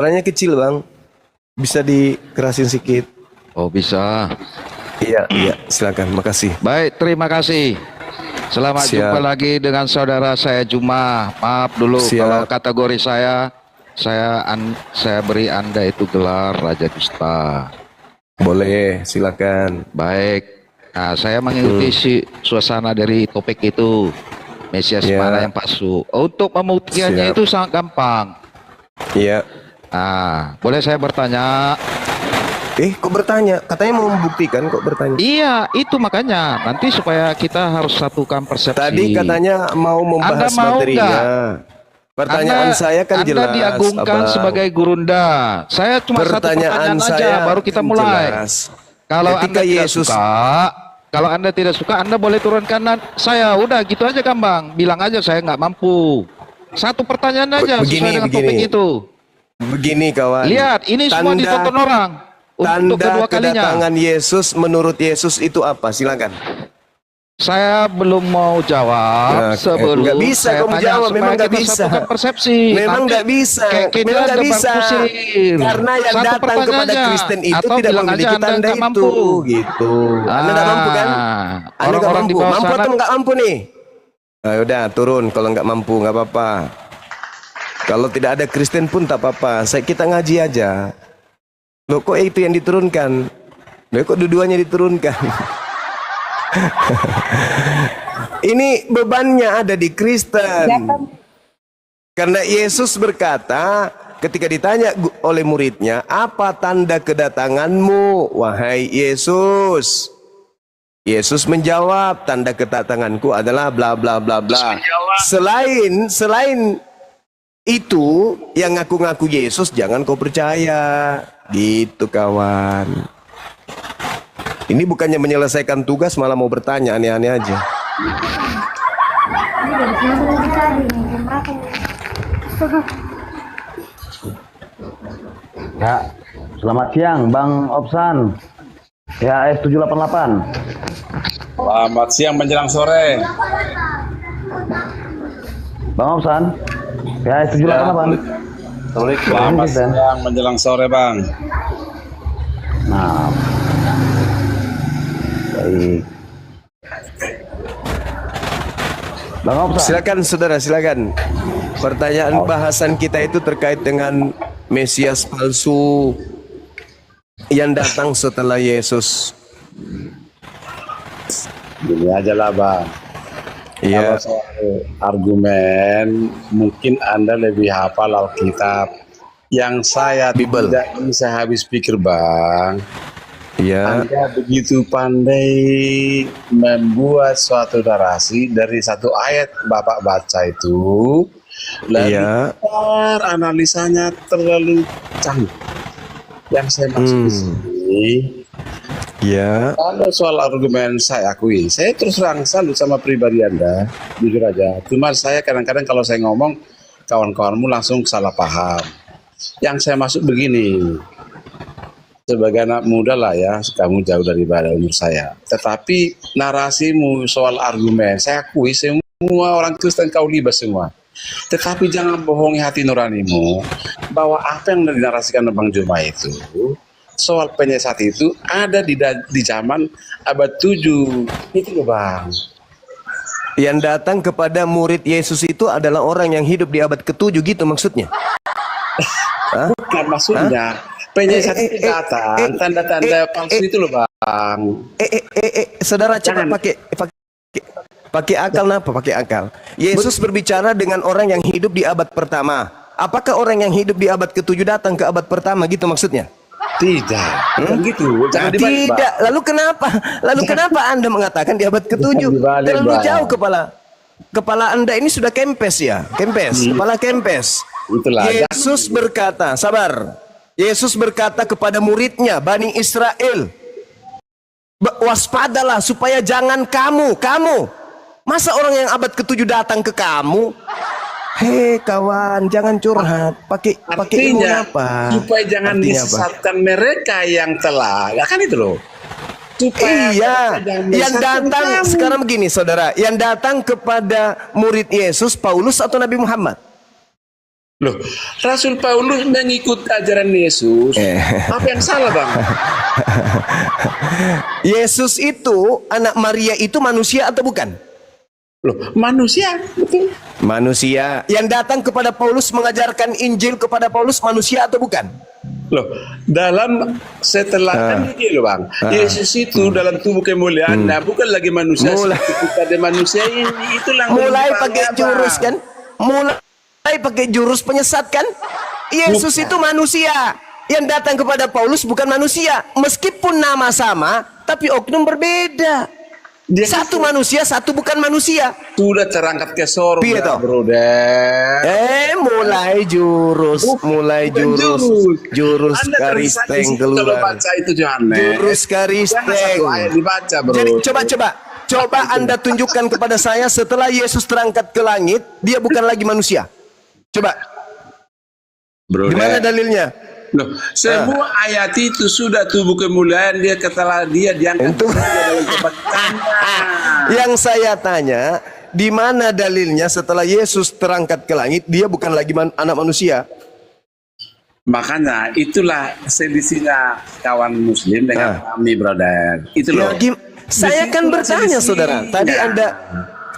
Suaranya kecil bang, bisa dikerasin sedikit. Oh bisa. Iya, iya, silakan, makasih. Baik, terima kasih. Selamat Siap. jumpa lagi dengan saudara saya Juma. Maaf dulu kalau Siap. kategori saya beri Anda itu gelar Raja Dusta. Boleh, silakan. Baik. Nah, saya mengikuti suasana dari topik itu. Mesias Ya. mana yang palsu? Untuk membuktikannya Siap. itu sangat gampang. Iya. Nah, boleh saya bertanya? Kok bertanya? Katanya mau membuktikan, kok bertanya? Iya, itu makanya. Nanti supaya kita harus satukan persepsi. Tadi katanya mau membahas Anda mau materinya. nggak? Pertanyaan saya kan jelas. Anda diagungkan Abang. sebagai gurunda. Saya cuma satu pertanyaan aja, baru kita mulai. jelas. Kalau Ketika Anda tidak Yesus suka, kalau Anda tidak suka, Anda boleh turunkan saya. Udah gitu aja kan bang. Bilang aja saya nggak mampu. Satu pertanyaan aja sesuai dengan topik itu. Begini kawan. Lihat, ini semua ditonton orang. Untuk kedua kalinya. Kedatangan Yesus menurut Yesus itu apa? Silakan. Saya belum mau jawab sebelum nggak bisa saya kamu tanya jawab, memang supaya nggak kita bisa. satukan persepsi. Memang nggak bisa, memang nggak bisa. Karena yang Satu datang kepada pertanyaannya. Kristen itu Atau tidak bilang memiliki aja Anda tanda nggak itu, mampu. gitu. Anda nggak mampu kan? Anda nggak Orang-orang di mampu, bawah mampu sana. atau nggak mampu nih? Nah, udah turun kalau nggak mampu nggak apa-apa. Kalau tidak ada Kristen pun tak apa-apa. Kita ngaji aja. Loh kok itu yang diturunkan? Loh kok dua-duanya diturunkan? Ini bebannya ada di Kristen. Karena Yesus berkata ketika ditanya oleh muridnya, apa tanda kedatanganmu wahai Yesus? Yesus menjawab, tanda kedatanganku adalah bla bla bla bla. Selain itu yang ngaku-ngaku Yesus jangan kau percaya. Gitu kawan. Ini bukannya menyelesaikan tugas malah mau bertanya aneh-aneh aja. Ya, selamat siang Bang Opsan. Ya, S788. Selamat siang menjelang sore. Bang Opsan. Ya, S788. Selamat siang menjelang sore, Bang. Nah. Baik. Bang Opsan. Silakan saudara, silakan. Pertanyaan bahasan kita itu terkait dengan Mesias palsu yang datang setelah Yesus. Gini aja lah, Bang. Iya. Kalau soal argumen, mungkin Anda lebih hafal Alkitab. Yang saya tidak bisa habis pikir, Bang. Iya. Anda begitu pandai membuat suatu narasi dari satu ayat Bapak baca itu, lalu analisanya terlalu canggih. Yang saya maksud di sini, kalau soal argumen saya akui, saya terus terang salut sama pribadi Anda, jujur aja. Cuma saya kadang-kadang kalau saya ngomong, kawan-kawanmu langsung salah paham. Yang saya maksud begini, sebagai anak muda lah ya, kamu jauh daripada umur saya. Tetapi narasimu soal argumen, saya akui semua orang Kristen kau libas semua. Tetapi jangan bohongi hati nuranimu bahwa apa yang dinarasikan Bang Juma itu, soal penyesat itu ada di zaman abad 7. Itu loh Bang. Yang datang kepada murid Yesus itu adalah orang yang hidup di abad ke-7 gitu maksudnya? Bukan maksudnya. Penyesat itu datang, tanda-tanda palsu itu loh Bang. Saudara cepat pakai akal napa? Pakai akal. Yesus berbicara dengan orang yang hidup di abad pertama. Apakah orang yang hidup di abad ke-7 datang ke abad pertama gitu maksudnya? Tidak, bukan gitu. Jangan dibalik, tidak. Lalu kenapa Anda mengatakan di abad ke-7? Terlalu jauh kepala Anda ini sudah kempes ya, kepala kempes. Itulah. Yesus berkata, sabar. Yesus berkata kepada muridnya, Bani Israel, waspadalah supaya jangan kamu. Masa orang yang abad ke-7 datang ke kamu? Hei kawan, jangan curhat. Pakai ilmu apa? Supaya jangan disesatkan mereka yang telah. Ya kan itu loh. Supaya yang datang sekarang begini saudara, yang datang kepada murid Yesus Paulus atau Nabi Muhammad? Loh, Rasul Paulus mengikut ajaran Yesus. Apa yang salah, Bang? Yesus itu, anak Maria itu manusia atau bukan? Loh, manusia, betul. Manusia. Yang datang kepada Paulus mengajarkan Injil kepada Paulus manusia atau bukan? Loh, dalam setelah kan gini loh, Bang. Yesus itu dalam tubuh kemuliaan, bukan lagi manusia seperti kita ada manusia ini. Itulah mulai pakai jurus kan? Mulai pakai jurus penyesat kan? Yesus itu manusia. Yang datang kepada Paulus bukan manusia. Meskipun nama sama, tapi oknum berbeda. Dia satu manusia, satu bukan manusia. Sudah terangkat ke surga, Piye toh? brother. Mulai jurus, jurus Anda karisteng kalau keluar. baca itu Johannes. Jurus Jangan karisteng. satu ayat dibaca, bro. Jadi coba Anda tunjukkan kepada saya setelah Yesus terangkat ke langit, dia bukan lagi manusia. Coba. Brother. Di mana dalilnya? Loh, semua ayat itu sudah tubuh kemuliaan dia ketelah dia diangkat Itu. dalam kebenaran. Yang saya tanya, di mana dalilnya setelah Yesus terangkat ke langit, dia bukan lagi anak manusia? Makanya itulah selisihnya kawan muslim dengan kami, brother. Itu loh. Saya kan bertanya, saudara.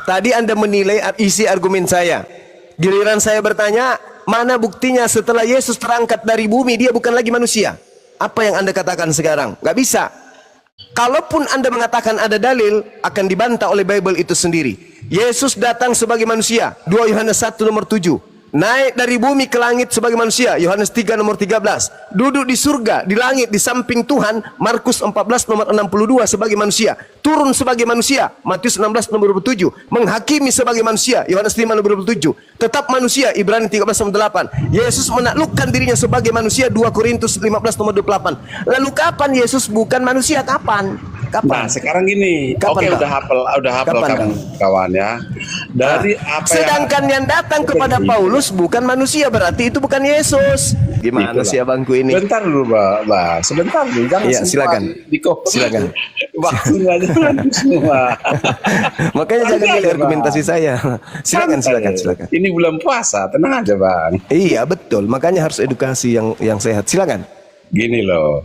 Tadi Anda menilai isi argumen saya. Giliran saya bertanya, mana buktinya setelah Yesus terangkat dari bumi dia bukan lagi manusia? Apa yang Anda katakan sekarang? Gak bisa. Kalaupun Anda mengatakan ada dalil, akan dibantah oleh Bible itu sendiri. Yesus datang sebagai manusia, 2 Yohanes 1 nomor 7. Naik dari bumi ke langit sebagai manusia, Yohanes 3 nomor 13. Duduk di surga, di langit, di samping Tuhan, Markus 14 nomor 62 sebagai manusia. Turun sebagai manusia, Matius 16 nomor 27. Menghakimi sebagai manusia, Yohanes 5 nomor 27. Tetap manusia, Ibrani 13 nomor 8. Yesus menaklukkan dirinya sebagai manusia, 2 Korintus 15 nomor 28. Lalu kapan Yesus bukan manusia? Kapan? Nah, sekarang gini. Oke, udah hafal kawan ya. Dari apa sedangkan yang datang kepada Paulus bukan manusia, berarti itu bukan Yesus. Gimana sih abangku ini? Bentar dulu, Mbak. Sebentar dulu. Jangan ya, silakan. Silakan. Waktunya jangan semua. Makanya jangan milih argumentasi saya. Silakan. Ini bulan puasa, tenang aja, Bang. Iya, betul. Makanya harus edukasi yang sehat. Silakan. Gini loh.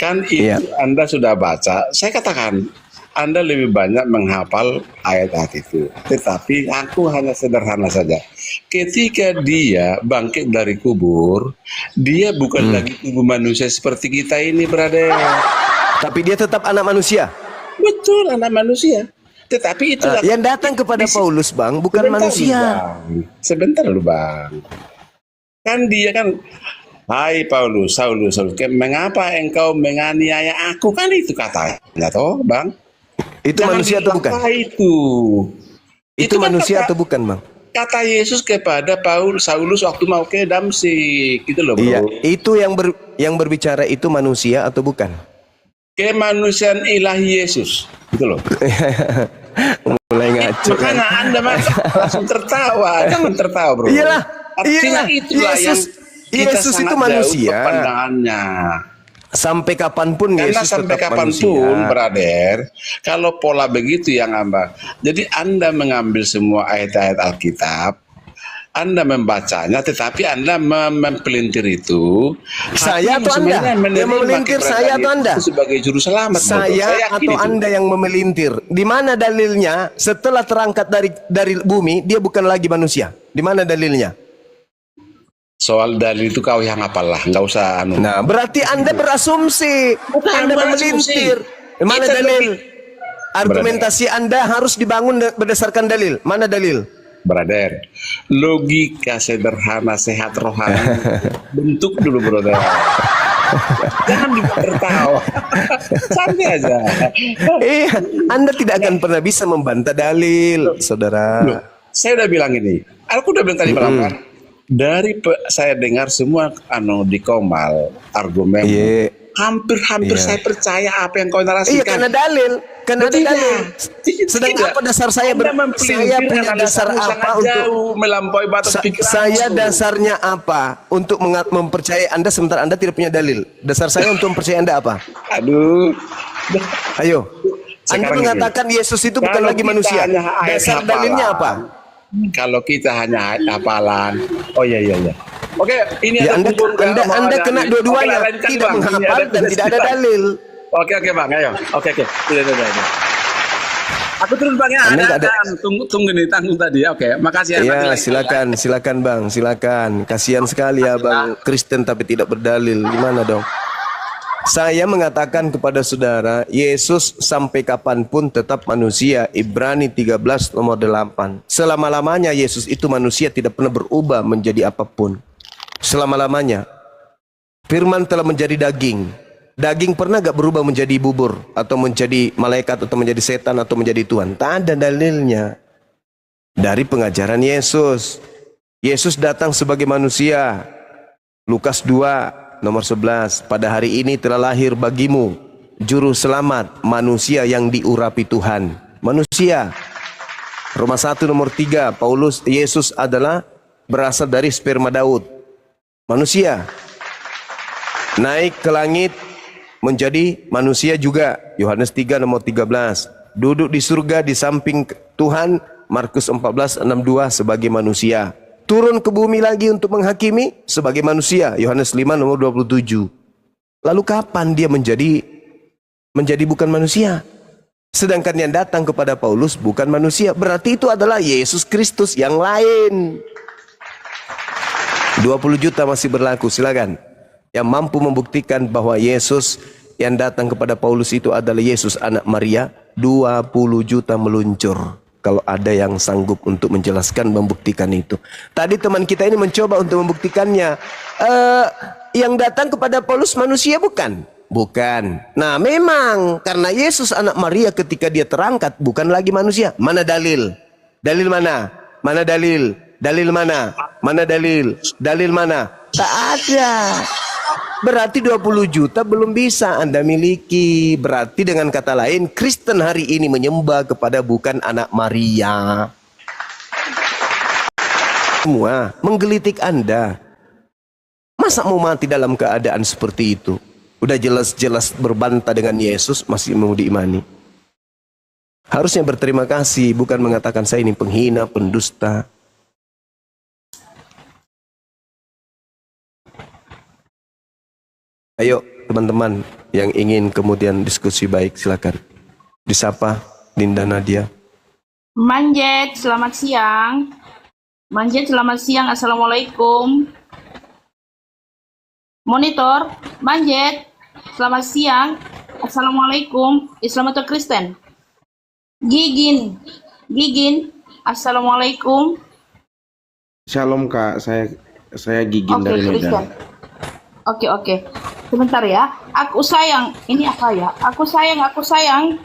Kan itu Anda sudah baca. Saya katakan Anda lebih banyak menghafal ayat-ayat itu. Tetapi aku hanya sederhana saja. Ketika dia bangkit dari kubur, dia bukan lagi tubuh manusia seperti kita ini, brother. Tapi dia tetap anak manusia. Betul, anak manusia. Tetapi itu yang datang kepada Paulus, Bang, bukan manusia. Sebentar lu, Bang. Kan dia kan, hai Paulus, Saulus, mengapa engkau menganiaya aku? Kan itu katanya toh, Bang. Itu jangan manusia atau bukan? Itu kan manusia atau bukan, Bang? Kata Yesus kepada Saulus waktu mau ke Damsik, gitu loh, bro. Iya, itu yang berbicara itu manusia atau bukan? Kemanusiaan ilahi Yesus, gitu loh. Mulai ngaco. Makanya Anda langsung tertawa, jangan tertawa, bro. Iyalah, itulah Yesus itu manusia. Pandangannya. Sampai kapanpun Karena Yesus sampai tetap kapanpun, manusia. brother, kalau pola begitu yang Anda, jadi Anda mengambil semua ayat-ayat Alkitab, Anda membacanya, tetapi Anda mempelintir itu. Saya atau Anda? Yang memelintir saya atau Anda? Sebagai juru selamat. Saya atau Anda yang memelintir? Di mana dalilnya setelah terangkat dari bumi, dia bukan lagi manusia? Di mana dalilnya? Soal dalil itu kau yang apalah, nggak usah anu. Nah, berarti Anda berasumsi, Anda memelintir. Mana dalil? Argumentasi Anda harus dibangun berdasarkan dalil. Mana dalil? Brother, logika sederhana sehat rohani bentuk dulu, brother. Jangan tertawa. Santai aja. Anda tidak akan pernah bisa membantah dalil, saudara. Loh, saya udah bilang ini. Aku udah bilang tadi malam kan. Dari saya dengar semua di Komal argumen, hampir saya percaya apa yang kau narasikan. Iya, karena dalil, dalil. Sedang apa dasar saya saya punya dasar apa untuk melampaui batas pikiran? Saya dasarnya apa untuk mempercayai Anda sementara Anda tidak punya dalil? Dasar saya untuk mempercayai Anda apa? Aduh. Ayo. Anda mengatakan Yesus itu bukan lagi manusia. Dasar dalilnya apa? Kalau kita hanya hafalan, oh iya. Oke, ini Ya, ada kumpul nggak? anda, Mau anda ada kena nih. dua-duanya, Oke, lanjutkan, tidak Bang. Ini menghafal ada dan tidak ada tugas. dalil. Oke Bang, ayo. Oke. Tidak. Aku turun Bang ya. Anda nggak ada. Tunggu nih, tanggung tadi. Oke, makasih ya. Nanti Ya, lagi. silakan Bang, silakan. Kasihan sekali ya Bang Kristen tapi tidak berdalil. Gimana dong? Saya mengatakan kepada saudara, Yesus sampai kapanpun tetap manusia. Ibrani 13 nomor 8. Selama-lamanya Yesus itu manusia, tidak pernah berubah menjadi apapun. Selama-lamanya. Firman telah menjadi daging. Daging pernah gak berubah menjadi bubur, atau menjadi malaikat, atau menjadi setan, atau menjadi Tuhan? Tak ada dalilnya. Dari pengajaran Yesus. Yesus datang sebagai manusia. Lukas 2 nomor 11. Pada hari ini telah lahir bagimu juru selamat, manusia yang diurapi Tuhan. Manusia. Roma 1 nomor 3. Yesus adalah berasal dari sperma Daud. Manusia. Naik ke langit menjadi manusia juga. Yohanes 3 nomor 13. Duduk di surga di samping Tuhan. Markus 14:62 sebagai manusia. Turun ke bumi lagi untuk menghakimi sebagai manusia. Yohanes 5 nomor 27. Lalu kapan dia menjadi bukan manusia? Sedangkan yang datang kepada Paulus bukan manusia. Berarti itu adalah Yesus Kristus yang lain. 20 juta masih berlaku, silakan. Yang mampu membuktikan bahwa Yesus yang datang kepada Paulus itu adalah Yesus anak Maria, 20 juta meluncur. Kalau ada yang sanggup untuk menjelaskan, membuktikan itu. Tadi teman kita ini mencoba untuk membuktikannya. Yang datang kepada Paulus manusia bukan? Bukan. Nah memang karena Yesus anak Maria ketika dia terangkat bukan lagi manusia. Mana dalil? Dalil mana? Mana dalil? Dalil mana? Mana dalil? Dalil mana? Tak ada. Berarti 20 juta belum bisa Anda miliki. Berarti dengan kata lain, Kristen hari ini menyembah kepada bukan anak Maria. Semua menggelitik Anda. Masa mau mati dalam keadaan seperti itu? Udah jelas-jelas berbantah dengan Yesus, masih mau diimani. Harusnya berterima kasih, bukan mengatakan saya ini penghina, pendusta. Ayo teman-teman yang ingin kemudian diskusi baik, silakan. Disapa Dinda Nadia. Manjet, selamat siang. Manjet, selamat siang. Assalamualaikum. Monitor, Manjet, selamat siang. Assalamualaikum. Islam atau Kristen? Gigin, Assalamualaikum. Shalom Kak, saya Gigin dari Medan. Kristen. Oke. Sebentar ya. Aku sayang. Ini apa ya? Aku sayang.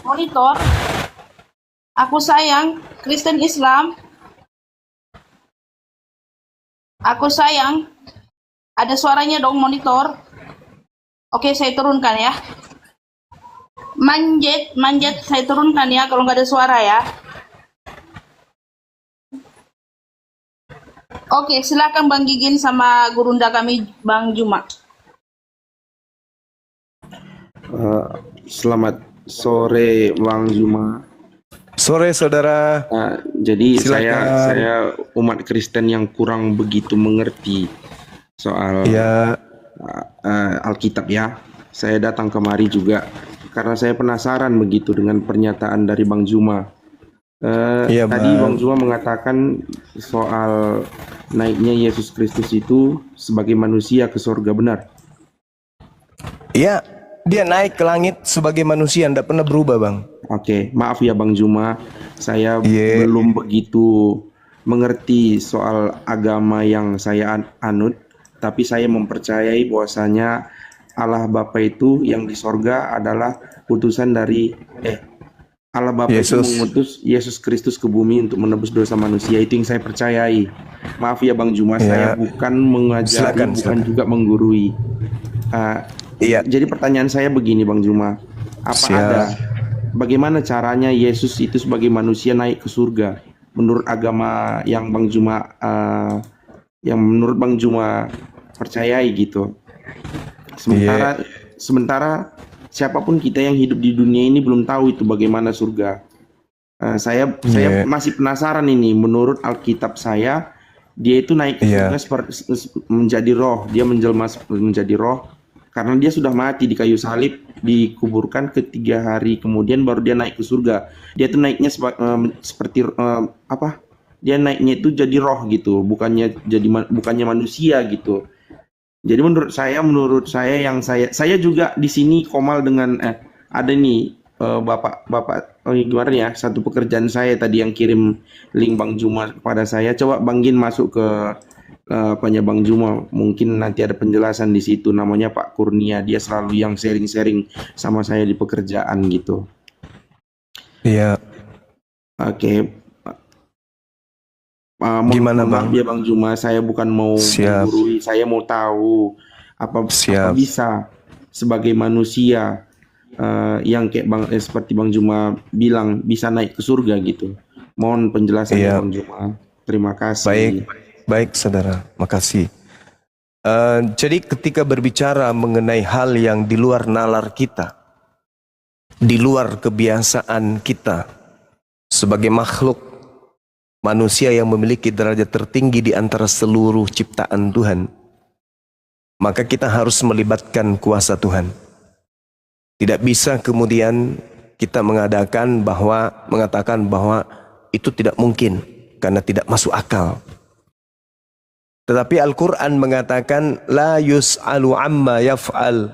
Monitor. Aku sayang. Kristen Islam. Aku sayang. Ada suaranya dong monitor. Oke, saya turunkan ya. Manjet, saya turunkan ya kalau nggak ada suara ya. Oke, silakan Bang Gigin sama gurunda kami Bang Juma. Selamat sore Bang Juma. Sore saudara. Jadi Silakan. saya umat Kristen yang kurang begitu mengerti soal Alkitab ya. Saya datang kemari juga karena saya penasaran begitu dengan pernyataan dari Bang Juma. Tadi Bang Juma mengatakan soal naiknya Yesus Kristus itu sebagai manusia ke surga, benar? Iya, dia naik ke langit sebagai manusia, tidak pernah berubah Bang. Oke, maaf ya Bang Juma, saya belum begitu mengerti soal agama yang saya anut, tapi saya mempercayai bahwasanya Allah Bapa itu yang di sorga adalah utusan dari Allah Bapa itu mengutus Yesus Kristus ke bumi untuk menebus dosa manusia. Itu yang saya percayai. Maaf ya Bang Juma, saya bukan mengajari, bukan juga menggurui. Jadi pertanyaan saya begini Bang Juma, bagaimana caranya Yesus itu sebagai manusia naik ke surga menurut agama yang Bang Juma percayai gitu. Sementara siapapun kita yang hidup di dunia ini belum tahu itu bagaimana surga. Saya masih penasaran ini. Menurut Alkitab saya Dia itu naik ke surga menjadi roh, dia menjelma menjadi roh karena dia sudah mati di kayu salib, dikuburkan ke 3 hari kemudian baru dia naik ke surga. Dia tuh naiknya seperti apa? Dia naiknya itu jadi roh gitu, bukannya manusia gitu. Jadi menurut saya yang saya juga di sini komal dengan ada nih Bapak gimana ya, satu pekerjaan saya tadi yang kirim link Bang Juma kepada saya. Coba Bang Gin masuk ke apanya Bang Juma, mungkin nanti ada penjelasan di situ. Namanya Pak Kurnia, dia selalu yang sharing-sharing sama saya di pekerjaan gitu. Iya. Oke. Gimana Bang? Ya Bang Juma, saya bukan mau menggurui, saya mau tahu apa bisa sebagai manusia yang kayak seperti Bang Juma bilang bisa naik ke surga gitu. Mohon penjelasannya Bang Juma. Terima kasih. Baik saudara, makasih. Jadi ketika berbicara mengenai hal yang di luar nalar kita, di luar kebiasaan kita sebagai makhluk manusia yang memiliki derajat tertinggi di antara seluruh ciptaan Tuhan, maka kita harus melibatkan kuasa Tuhan. Tidak bisa kemudian kita mengatakan bahwa itu tidak mungkin karena tidak masuk akal. Tetapi Al-Quran mengatakan la yus'alu amma yaf'al.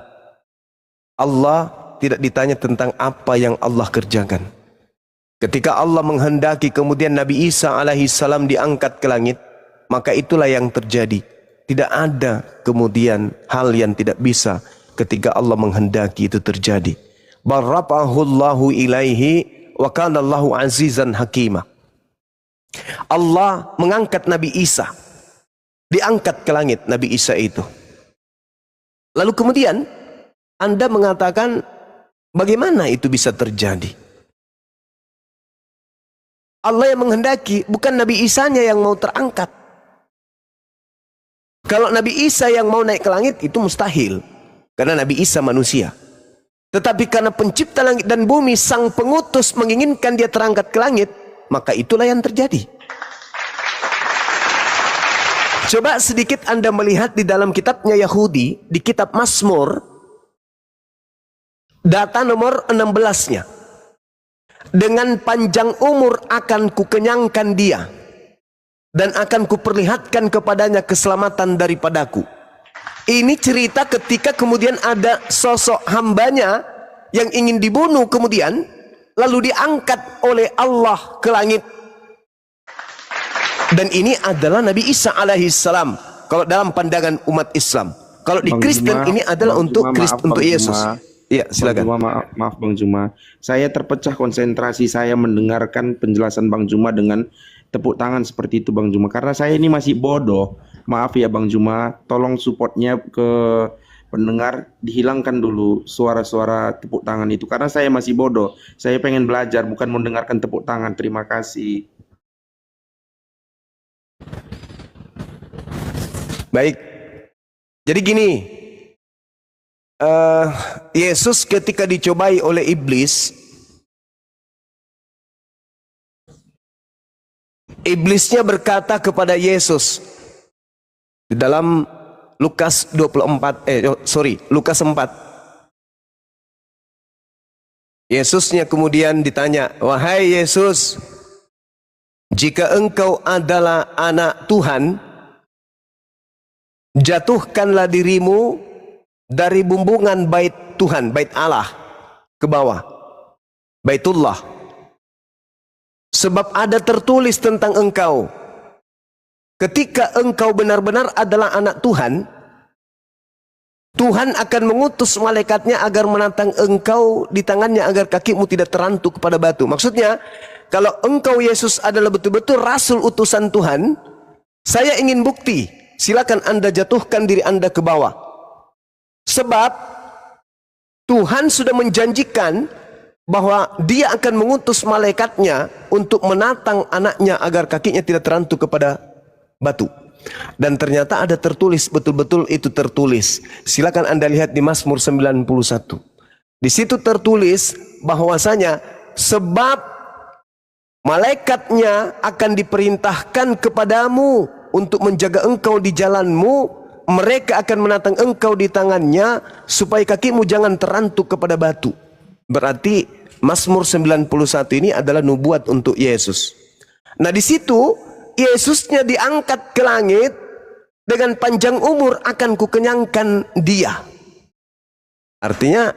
Allah tidak ditanya tentang apa yang Allah kerjakan. Ketika Allah menghendaki kemudian Nabi Isa alaihissalam diangkat ke langit, maka itulah yang terjadi. Tidak ada kemudian hal yang tidak bisa ketika Allah menghendaki itu terjadi. Barrafa'ahullahu ilaihi wa kana Allahu azizan hakima. Allah mengangkat Nabi Isa. Diangkat ke langit Nabi Isa itu. Lalu kemudian Anda mengatakan bagaimana itu bisa terjadi? Allah yang menghendaki, bukan Nabi Isanya yang mau terangkat. Kalau Nabi Isa yang mau naik ke langit itu mustahil. Karena Nabi Isa manusia. Tetapi karena pencipta langit dan bumi, sang pengutus menginginkan dia terangkat ke langit, maka itulah yang terjadi. Coba sedikit Anda melihat di dalam kitabnya Yahudi, di kitab Mazmur, data nomor 16-nya. Dengan panjang umur akan kukenyangkan dia, dan akan kuperlihatkan kepadanya keselamatan daripadaku. Ini cerita ketika kemudian ada sosok hambanya yang ingin dibunuh kemudian, lalu diangkat oleh Allah ke langit. Dan ini adalah Nabi Isa alaihissalam. Kalau dalam pandangan umat Islam. Kalau di Kristen ini adalah untuk Yesus. Iya, silakan. Maaf Bang Juma, saya terpecah konsentrasi saya mendengarkan penjelasan Bang Juma dengan tepuk tangan seperti itu Bang Juma, karena saya ini masih bodoh. Maaf ya Bang Juma, tolong supportnya ke pendengar, dihilangkan dulu suara-suara tepuk tangan itu, karena saya masih bodoh. Saya pengen belajar, bukan mendengarkan tepuk tangan. Terima kasih. Baik, jadi gini, Yesus ketika dicobai oleh iblis, iblisnya berkata kepada Yesus di dalam Lukas 4. Yesusnya kemudian ditanya, wahai Yesus, jika engkau adalah anak Tuhan, jatuhkanlah dirimu dari bumbungan bait Tuhan, bait Allah, ke bawah, Baitullah. Sebab ada tertulis tentang engkau, ketika engkau benar-benar adalah anak Tuhan, Tuhan akan mengutus malaikatnya agar menantang engkau di tangannya agar kakimu tidak terantuk kepada batu. Maksudnya, kalau engkau Yesus adalah betul-betul rasul utusan Tuhan, saya ingin bukti, silakan Anda jatuhkan diri Anda ke bawah. Sebab Tuhan sudah menjanjikan bahwa dia akan mengutus malaikatnya untuk menantang anaknya agar kakinya tidak terantuk kepada batu. Dan ternyata ada tertulis, betul-betul itu tertulis. Silakan Anda lihat di Mazmur 91. Di situ tertulis bahwasanya sebab malaikatnya akan diperintahkan kepadamu untuk menjaga engkau di jalanmu, mereka akan menatang engkau di tangannya supaya kakimu jangan terantuk kepada batu. Berarti Mazmur 91 ini adalah nubuat untuk Yesus. Nah di situ Yesusnya diangkat ke langit, dengan panjang umur akan kukenyangkan dia. Artinya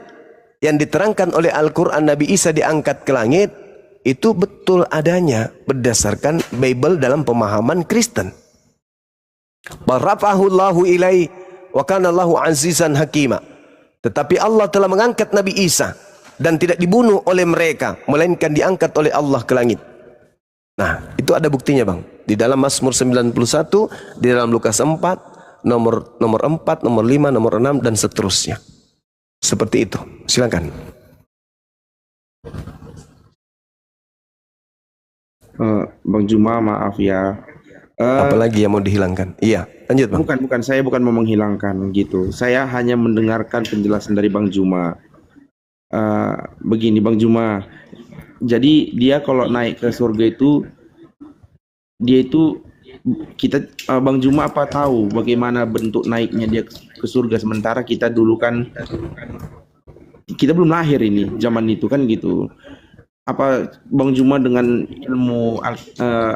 yang diterangkan oleh Al-Quran Nabi Isa diangkat ke langit itu betul adanya berdasarkan Bible dalam pemahaman Kristen. Barafahullahu ilai wa kana Allahu azizan hakima. Tetapi Allah telah mengangkat Nabi Isa dan tidak dibunuh oleh mereka, melainkan diangkat oleh Allah ke langit. Nah, itu ada buktinya, Bang. Di dalam Mazmur 91, di dalam Lukas 4, nomor 4, nomor 5, nomor 6 dan seterusnya. Seperti itu. Silakan. Bang Juma, maaf ya. Apalagi yang mau dihilangkan? Iya, lanjut, Bang. Bukan, saya bukan mau menghilangkan gitu. Saya hanya mendengarkan penjelasan dari Bang Juma. Begini, Bang Juma. Jadi dia kalau naik ke surga itu, dia itu Bang Juma apa tahu bagaimana bentuk naiknya dia ke surga, sementara kita dulu kan kita belum lahir ini zaman itu kan gitu. Apa Bang Juma dengan ilmu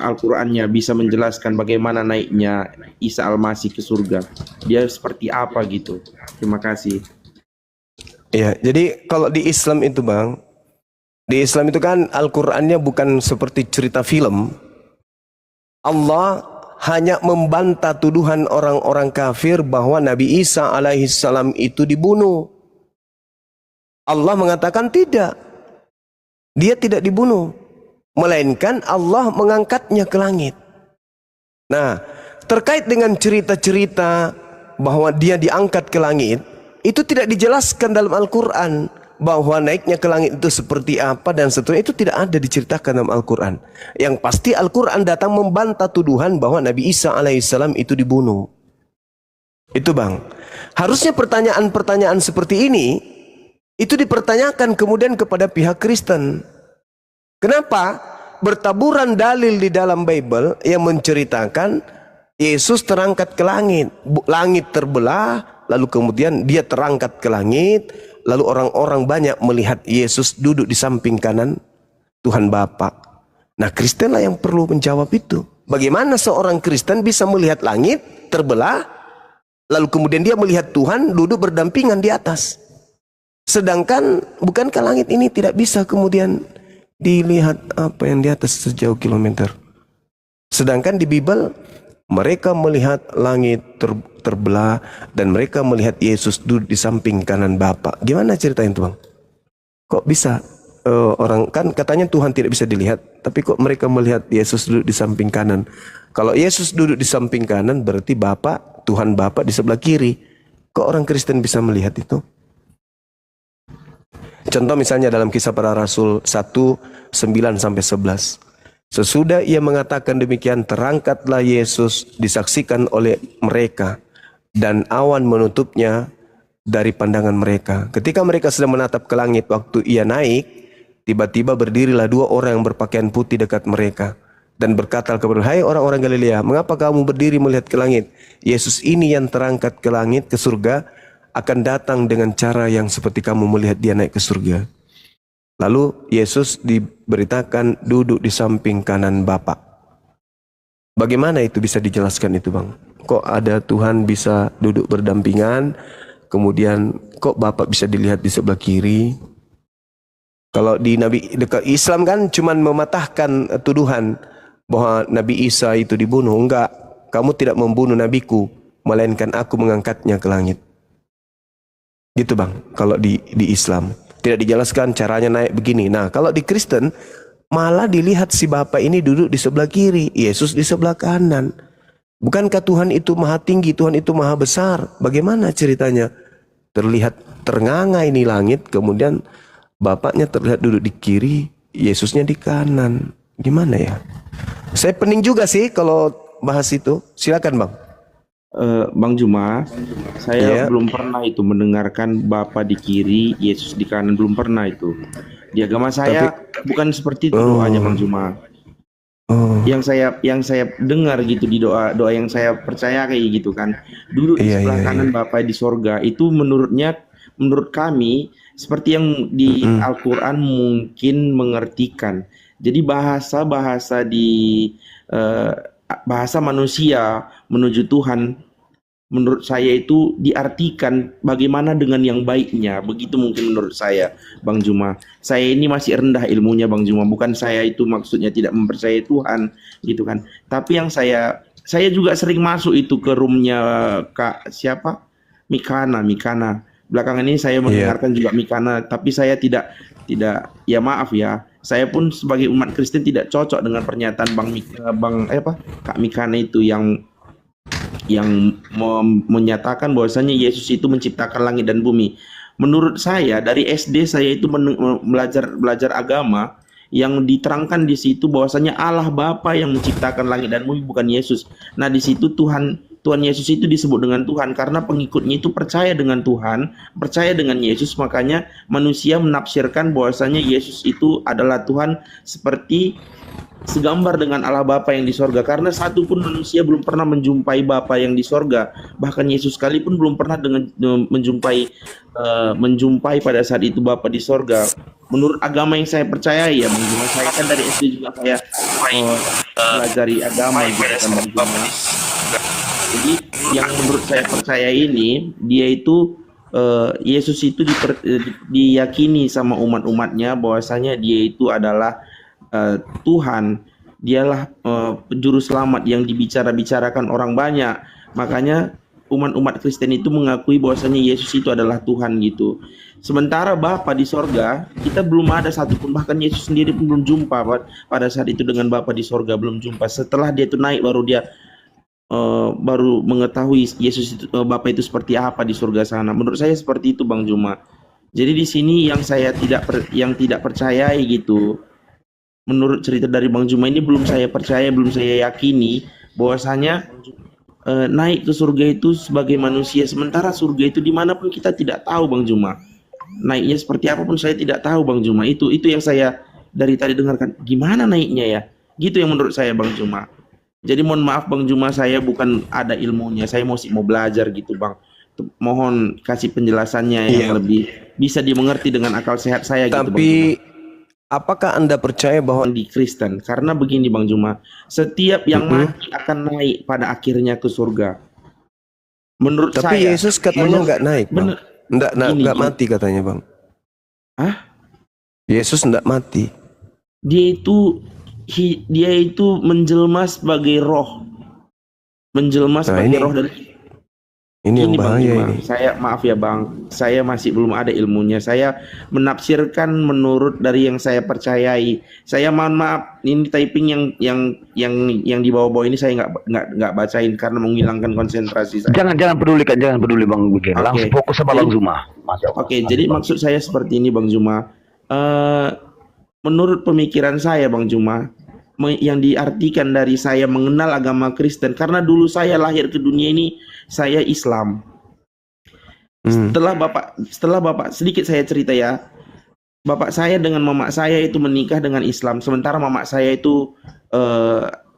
Al-Qur'annya bisa menjelaskan bagaimana naiknya Isa Al-Masih ke surga? Dia seperti apa gitu? Terima kasih. Ya, jadi kalau di Islam itu, Bang, di Islam itu kan Al-Qur'annya bukan seperti cerita film. Allah hanya membantah tuduhan orang-orang kafir bahwa Nabi Isa alaihissalam itu dibunuh. Allah mengatakan tidak. Dia tidak dibunuh, melainkan Allah mengangkatnya ke langit. Nah, terkait dengan cerita-cerita bahwa dia diangkat ke langit, itu tidak dijelaskan dalam Al-Quran. Bahwa naiknya ke langit itu seperti apa dan seterusnya, itu tidak ada diceritakan dalam Al-Quran. Yang pasti Al-Quran datang membantah tuduhan bahwa Nabi Isa alaihissalam itu dibunuh. Itu, Bang. Harusnya pertanyaan-pertanyaan seperti ini itu dipertanyakan kemudian kepada pihak Kristen. Kenapa? Bertaburan dalil di dalam Bible yang menceritakan Yesus terangkat ke langit. Langit terbelah, lalu kemudian dia terangkat ke langit. Lalu orang-orang banyak melihat Yesus duduk di samping kanan Tuhan Bapa. Nah, Kristen lah yang perlu menjawab itu. Bagaimana seorang Kristen bisa melihat langit terbelah, lalu kemudian dia melihat Tuhan duduk berdampingan di atas. Sedangkan bukankah langit ini tidak bisa kemudian dilihat apa yang di atas sejauh kilometer? Sedangkan di Bible mereka melihat langit terbelah dan mereka melihat Yesus duduk di samping kanan Bapa. Gimana ceritanya itu, Bang? Kok bisa orang kan katanya Tuhan tidak bisa dilihat, tapi kok mereka melihat Yesus duduk di samping kanan? Kalau Yesus duduk di samping kanan berarti Bapa, Tuhan Bapa di sebelah kiri. Kok orang Kristen bisa melihat itu? Contoh misalnya dalam Kisah Para Rasul 1:9-11. Sesudah ia mengatakan demikian, terangkatlah Yesus disaksikan oleh mereka dan awan menutupnya dari pandangan mereka. Ketika mereka sedang menatap ke langit waktu ia naik, tiba-tiba berdirilah dua orang yang berpakaian putih dekat mereka dan berkata kepada mereka, "Hai orang-orang Galilea, mengapa kamu berdiri melihat ke langit? Yesus ini yang terangkat ke langit, ke surga, akan datang dengan cara yang seperti kamu melihat dia naik ke surga." Lalu Yesus diberitakan duduk di samping kanan Bapa. Bagaimana itu bisa dijelaskan itu, Bang? Kok ada Tuhan bisa duduk berdampingan, kemudian kok Bapa bisa dilihat di sebelah kiri? Kalau di dekat Islam kan cuman mematahkan tuduhan bahwa Nabi Isa itu dibunuh. Enggak, kamu tidak membunuh nabiku, melainkan aku mengangkatnya ke langit. Gitu, Bang, kalau di Islam. Tidak dijelaskan caranya naik begini. Nah, kalau di Kristen malah dilihat si Bapa ini duduk di sebelah kiri, Yesus di sebelah kanan. Bukankah Tuhan itu maha tinggi, Tuhan itu maha besar? Bagaimana ceritanya? Terlihat ternganga ini langit, kemudian Bapaknya terlihat duduk di kiri, Yesusnya di kanan. Gimana ya? Saya pening juga sih kalau bahas itu. Silakan, Bang. Bang Juma, saya belum pernah itu mendengarkan Bapa di kiri, Yesus di kanan, belum pernah itu. Di agama saya bukan seperti itu doanya, Bang Juma. Oh. Yang saya dengar gitu di doa yang saya percaya kayak gitu kan. Dulu di sebelah kanan Bapa di sorga itu menurut kami seperti yang di Al-Quran mungkin mengertikan. Jadi bahasa bahasa manusia menuju Tuhan menurut saya itu diartikan bagaimana dengan yang baiknya. Begitu mungkin menurut saya, Bang Juma. Saya ini masih rendah ilmunya, Bang Juma. Bukan saya itu maksudnya tidak mempercayai Tuhan, gitu kan. Tapi yang saya juga sering masuk itu ke roomnya Kak siapa? Mikana. Belakangan ini saya mendengarkan juga Mikana, tapi saya tidak ya maaf ya. Saya pun sebagai umat Kristen tidak cocok dengan pernyataan Kak Mikana itu yang menyatakan bahwasanya Yesus itu menciptakan langit dan bumi. Menurut saya dari SD saya itu belajar agama yang diterangkan di situ bahwasanya Allah Bapa yang menciptakan langit dan bumi, bukan Yesus. Nah, di situ Tuhan Yesus itu disebut dengan Tuhan karena pengikutnya itu percaya dengan Tuhan, percaya dengan Yesus, makanya manusia menafsirkan bahwasanya Yesus itu adalah Tuhan seperti segambar dengan Allah Bapa yang di sorga, karena satu pun manusia belum pernah menjumpai Bapa yang di sorga, bahkan Yesus sekalipun belum pernah menjumpai pada saat itu Bapa di sorga. Menurut agama yang saya percayai ya, saya kan dari SD juga saya pelajari agama gitu kan, jadi yang menurut saya percaya ini dia itu Yesus itu diyakini sama umat-umatnya bahwasanya dia itu adalah Tuhan, dialah juru selamat yang dibicarakan orang banyak. Makanya umat Kristen itu mengakui bahwasanya Yesus itu adalah Tuhan gitu. Sementara Bapa di sorga kita belum ada satupun, bahkan Yesus sendiri pun belum jumpa pada saat itu dengan Bapa di sorga, belum jumpa. Setelah dia itu naik baru dia baru mengetahui Yesus itu Bapa itu seperti apa di surga sana. Menurut saya seperti itu, Bang Juma. Jadi di sini yang saya tidak percayai gitu. Menurut cerita dari Bang Juma ini belum saya percaya, belum saya yakini bahwasanya naik ke surga itu sebagai manusia, sementara surga itu dimanapun kita tidak tahu, Bang Juma. Naiknya seperti apapun saya tidak tahu, Bang Juma. Itu yang saya dari tadi dengarkan. Gimana naiknya ya? Gitu yang menurut saya, Bang Juma. Jadi mohon maaf Bang Juma, saya bukan ada ilmunya, saya mau belajar gitu, Bang. Mohon kasih penjelasannya yang lebih bisa dimengerti dengan akal sehat saya gitu, Bang Juma. Apakah Anda percaya bahwa di Kristen? Karena begini Bang Juma, setiap yang mati akan naik pada akhirnya ke surga. Menurut saya. Tapi Yesus katanya nggak naik, Bang. Nggak mati katanya, Bang. Yesus nggak mati. Dia itu menjelma sebagai roh. Menjelma sebagai roh dari ini yang bahaya ini. Saya maaf ya Bang, saya masih belum ada ilmunya. Saya menafsirkan menurut dari yang saya percayai. Saya mohon maaf, ini typing yang di bawah-bawah ini saya nggak bacain karena menghilangkan konsentrasi saya. Jangan peduli Bang Bugen. Langsung fokus sama Bang Juma. Oke, jadi maksud saya seperti ini Bang Juma. Menurut pemikiran saya Bang Juma, yang diartikan dari saya mengenal agama Kristen, karena dulu saya lahir ke dunia ini saya Islam. Setelah bapak sedikit saya cerita ya, bapak saya dengan mama saya itu menikah dengan Islam, sementara mama saya itu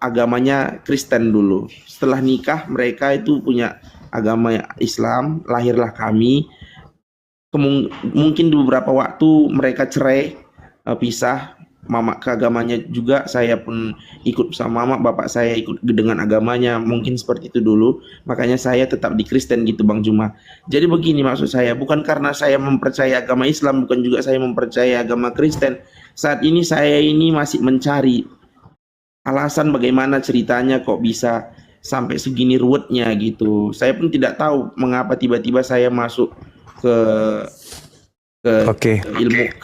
agamanya Kristen dulu. Setelah nikah mereka itu punya agama Islam, lahirlah kami. Mungkin di beberapa waktu mereka cerai, pisah. Mama ke agamanya juga, saya pun ikut sama mama, bapak saya ikut dengan agamanya, mungkin seperti itu dulu. Makanya saya tetap di Kristen gitu Bang Juma. Jadi begini maksud saya, bukan karena saya mempercayai agama Islam, bukan juga saya mempercayai agama Kristen. Saat ini saya ini masih mencari alasan bagaimana ceritanya kok bisa sampai segini ruwetnya gitu. Saya pun tidak tahu mengapa tiba-tiba saya masuk ke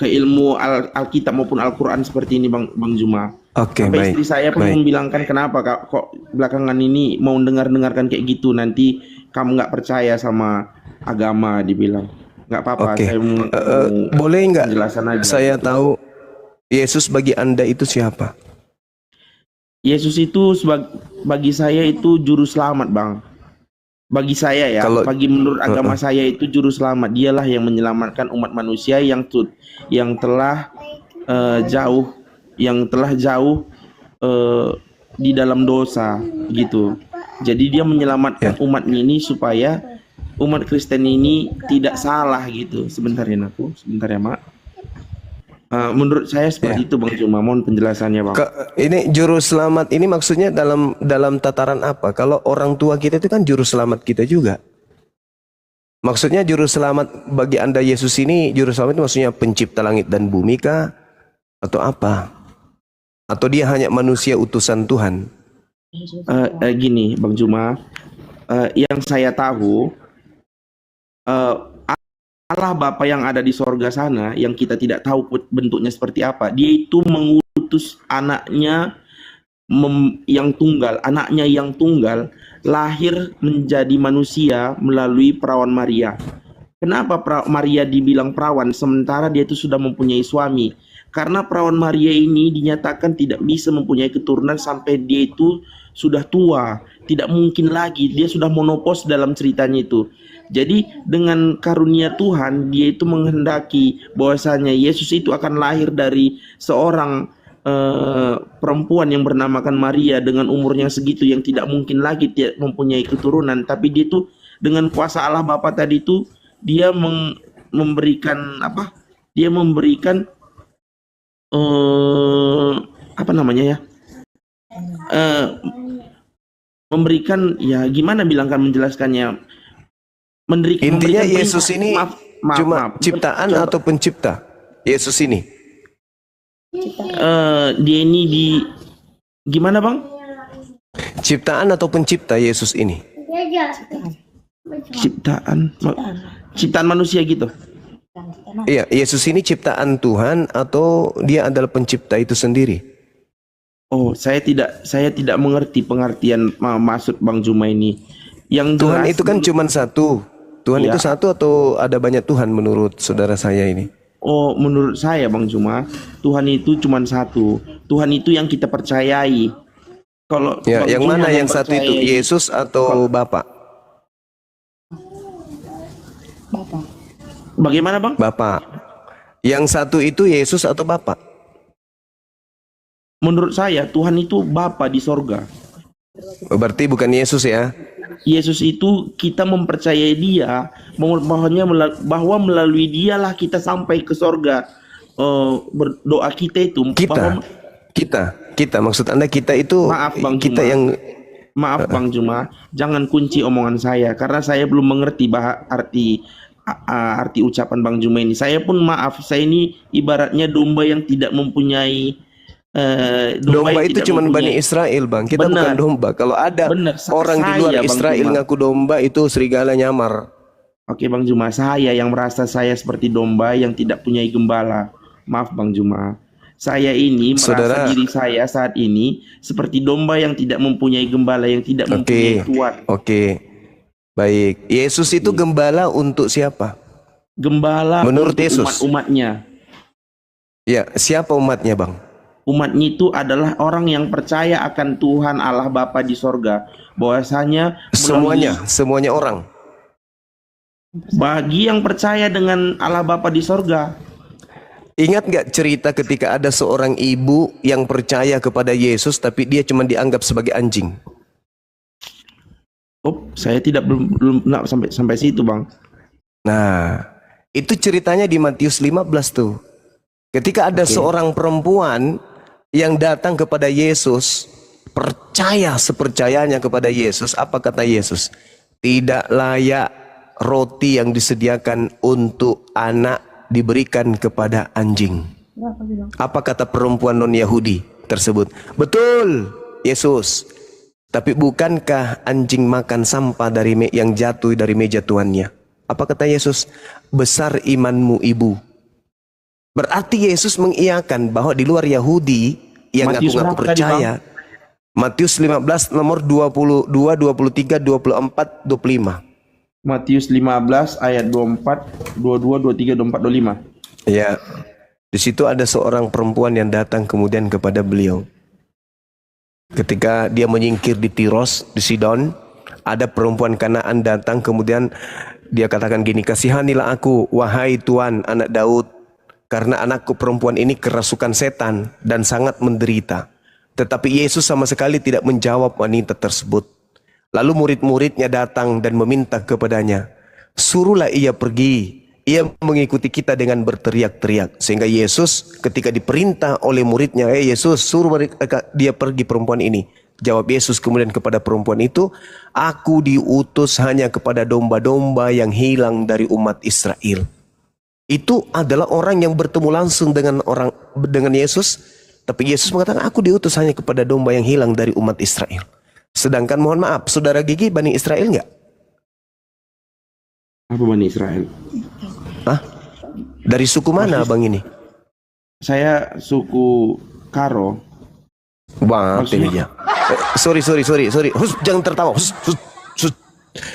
ilmu Alkitab maupun Al-Quran seperti ini Bang Juma. Sampai istri saya pun membilangkan, kenapa kok belakangan ini mau dengarkan kayak gitu, nanti kamu nggak percaya sama agama, dibilang. Nggak apa-apa, saya boleh nggak saya tahu Yesus bagi Anda itu siapa? Yesus itu bagi saya itu juru selamat Bang. Bagi saya ya, bagi menurut agama saya itu juru selamat. Dialah yang menyelamatkan umat manusia yang telah jauh eh, di dalam dosa gitu. Jadi dia menyelamatkan umatnya ini supaya umat Kristen ini tidak salah gitu. Sebentar ya Mak. Menurut saya seperti itu Bang Juma. Mohon penjelasannya Bang. Ini juru selamat ini maksudnya dalam tataran apa? Kalau orang tua kita itu kan juru selamat kita juga. Maksudnya juru selamat bagi Anda Yesus ini, juru selamat itu maksudnya pencipta langit dan bumi kah? Atau apa? Atau dia hanya manusia utusan Tuhan? Gini Bang Juma, yang saya tahu Allah Bapa yang ada di sorga sana, yang kita tidak tahu bentuknya seperti apa, dia itu mengutus anaknya anaknya yang tunggal lahir menjadi manusia melalui perawan Maria. Kenapa Maria dibilang perawan sementara dia itu sudah mempunyai suami? Karena perawan Maria ini dinyatakan tidak bisa mempunyai keturunan sampai dia itu sudah tua. Tidak mungkin lagi, dia sudah monopos dalam ceritanya itu. Jadi dengan karunia Tuhan, dia itu menghendaki bahwasanya Yesus itu akan lahir dari seorang perempuan yang bernamakan Maria dengan umurnya segitu yang tidak mungkin lagi tidak mempunyai keturunan. Tapi dia itu dengan kuasa Allah Bapa tadi itu dia memberikan apa? Dia memberikan apa namanya ya? Memberikan ya gimana bilangkan menjelaskannya? Intinya Yesus ini cuma ciptaan atau pencipta? Yesus ini? Dia ini gimana Bang? Ciptaan atau pencipta Yesus ini? Ciptaan manusia gitu. Iya, Yesus ini ciptaan Tuhan atau dia adalah pencipta itu sendiri? Oh, saya tidak mengerti pengertian maksud Bang Juma ini. Yang Tuhan jelas, itu kan cuma satu. Tuhan itu satu atau ada banyak Tuhan menurut saudara saya ini? Oh, menurut saya Bang Juma, Tuhan itu cuma satu. Tuhan itu yang kita percayai. Kalau ya, yang mana yang satu itu? Yesus atau Bapa? Bagaimana Bang? Bapa. Yang satu itu Yesus atau Bapa? Menurut saya Tuhan itu Bapa di sorga. Berarti bukan Yesus ya? Yesus itu kita mempercayai dia, bahwa melalui dialah kita sampai ke sorga. Berdoa kita itu kita maksud Anda kita itu maaf Bang kita Juma. yang maaf Bang Juma, jangan kunci omongan saya karena saya belum mengerti arti ucapan Bang Juma ini. Saya pun maaf, saya ini ibaratnya domba yang tidak mempunyai domba itu cuma Bani Israel Bang. Kita bukan domba. Kalau ada orang di luar Israel ngaku domba, itu serigala nyamar. Oke Bang Juma, saya yang merasa saya seperti domba yang tidak punya gembala. Maaf Bang Juma, saya ini merasa diri saya saat ini seperti domba yang tidak mempunyai gembala, yang tidak mempunyai tuan. Oke, baik. Yesus itu gembala untuk siapa? Gembala menurut untuk Yesus umatnya. Ya, siapa umatnya Bang? Umatnya itu adalah orang yang percaya akan Tuhan Allah Bapa di sorga. Bahwasanya semuanya orang. Bagi yang percaya dengan Allah Bapa di sorga. Ingat gak cerita ketika ada seorang ibu yang percaya kepada Yesus tapi dia cuma dianggap sebagai anjing? Oh, saya belum sampai situ Bang. Nah, itu ceritanya di Matius 15 tuh. Ketika ada seorang perempuan yang datang kepada Yesus, percaya sepercayanya kepada Yesus, apa kata Yesus? Tidak layak roti yang disediakan untuk anak diberikan kepada anjing. Apa kata perempuan non-Yahudi tersebut? Betul, Yesus. Tapi bukankah anjing makan sampah yang jatuh dari meja tuannya? Apa kata Yesus? Besar imanmu ibu. Berarti Yesus mengiyakan bahwa di luar Yahudi yang ngaku-ngaku percaya. Matius 15 nomor 22, 23, 24, 25. Matius 15 ayat 24, 22, 23, 24, 25. Ya. Di situ ada seorang perempuan yang datang kemudian kepada beliau. Ketika dia menyingkir di Tiros, di Sidon, ada perempuan Kanaan datang kemudian dia katakan gini, kasihanilah aku, wahai Tuan, anak Daud, karena anakku perempuan ini kerasukan setan dan sangat menderita. Tetapi Yesus sama sekali tidak menjawab wanita tersebut. Lalu murid-muridnya datang dan meminta kepadanya, suruhlah ia pergi. Ia mengikuti kita dengan berteriak-teriak. Sehingga Yesus ketika diperintah oleh muridnya, Yesus suruh dia pergi perempuan ini. Jawab Yesus kemudian kepada perempuan itu, aku diutus hanya kepada domba-domba yang hilang dari umat Israel. Itu adalah orang yang bertemu langsung dengan Yesus. Tapi Yesus mengatakan, aku diutus hanya kepada domba yang hilang dari umat Israel. Sedangkan mohon maaf, saudara Gigi Bani Israel enggak? Apa Bani Israel? Hah? Dari suku mana abang ini? Saya suku Karo. Wah, ya. Sorry. Hus, jangan tertawa. Hus.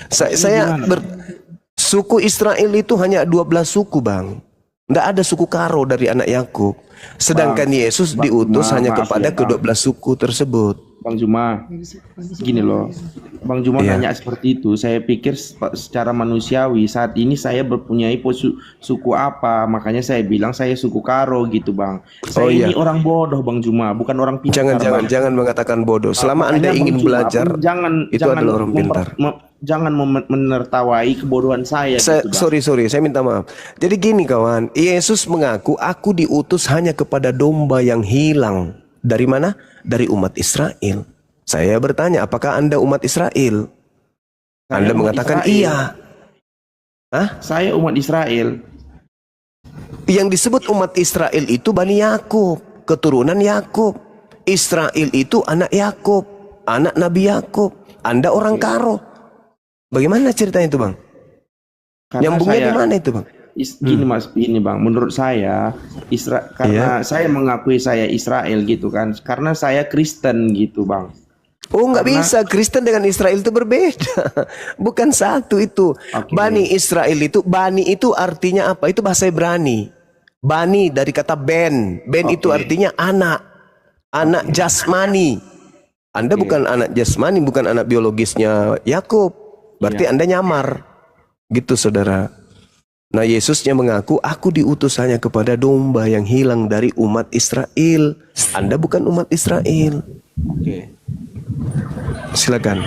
Saya suku Israel itu hanya 12 suku, Bang. Tidak ada suku Karo dari anak Yakub. Sedangkan Yesus diutus hanya kepada ke-12 suku tersebut. Bang Juma, gini loh, Bang Juma nanya seperti itu. Saya pikir secara manusiawi saat ini saya mempunyai suku apa, makanya saya bilang saya suku Karo gitu, Bang. Saya ini orang bodoh, Bang Juma, bukan orang pintar. Jangan mengatakan bodoh. Selama Anda ingin belajar, itu adalah orang pintar. Jangan menertawai kebodohan saya. Gitu, sorry, saya minta maaf. Jadi gini kawan, Yesus mengaku, aku diutus hanya kepada domba yang hilang. Dari mana? Dari umat Israel. Saya bertanya, apakah Anda umat Israel? Anda mengatakan iya. Hah? Saya umat Israel. Yang disebut umat Israel itu Bani Yakub, keturunan Yakub. Israel itu anak Yakub, anak Nabi Yakub. Anda orang Karo. Bagaimana ceritanya itu, Bang? Nyambungnya di mana itu, Bang? Gini Mas, ini Bang, menurut saya karena saya mengakui saya Israel gitu kan, karena saya Kristen gitu Bang. Oh, nggak bisa, Kristen dengan Israel itu berbeda. Bukan satu itu. Bani Israel itu, Bani itu artinya apa? Itu bahasa Ibrani. Bani dari kata Ben. Ben itu artinya anak jasmani. Anda bukan anak jasmani, bukan anak biologisnya Yakub. Berarti Anda nyamar. Gitu saudara. Nah, Yesusnya mengaku, aku diutus hanya kepada domba yang hilang dari umat Israel. Anda bukan umat Israel. Oke. Silakan.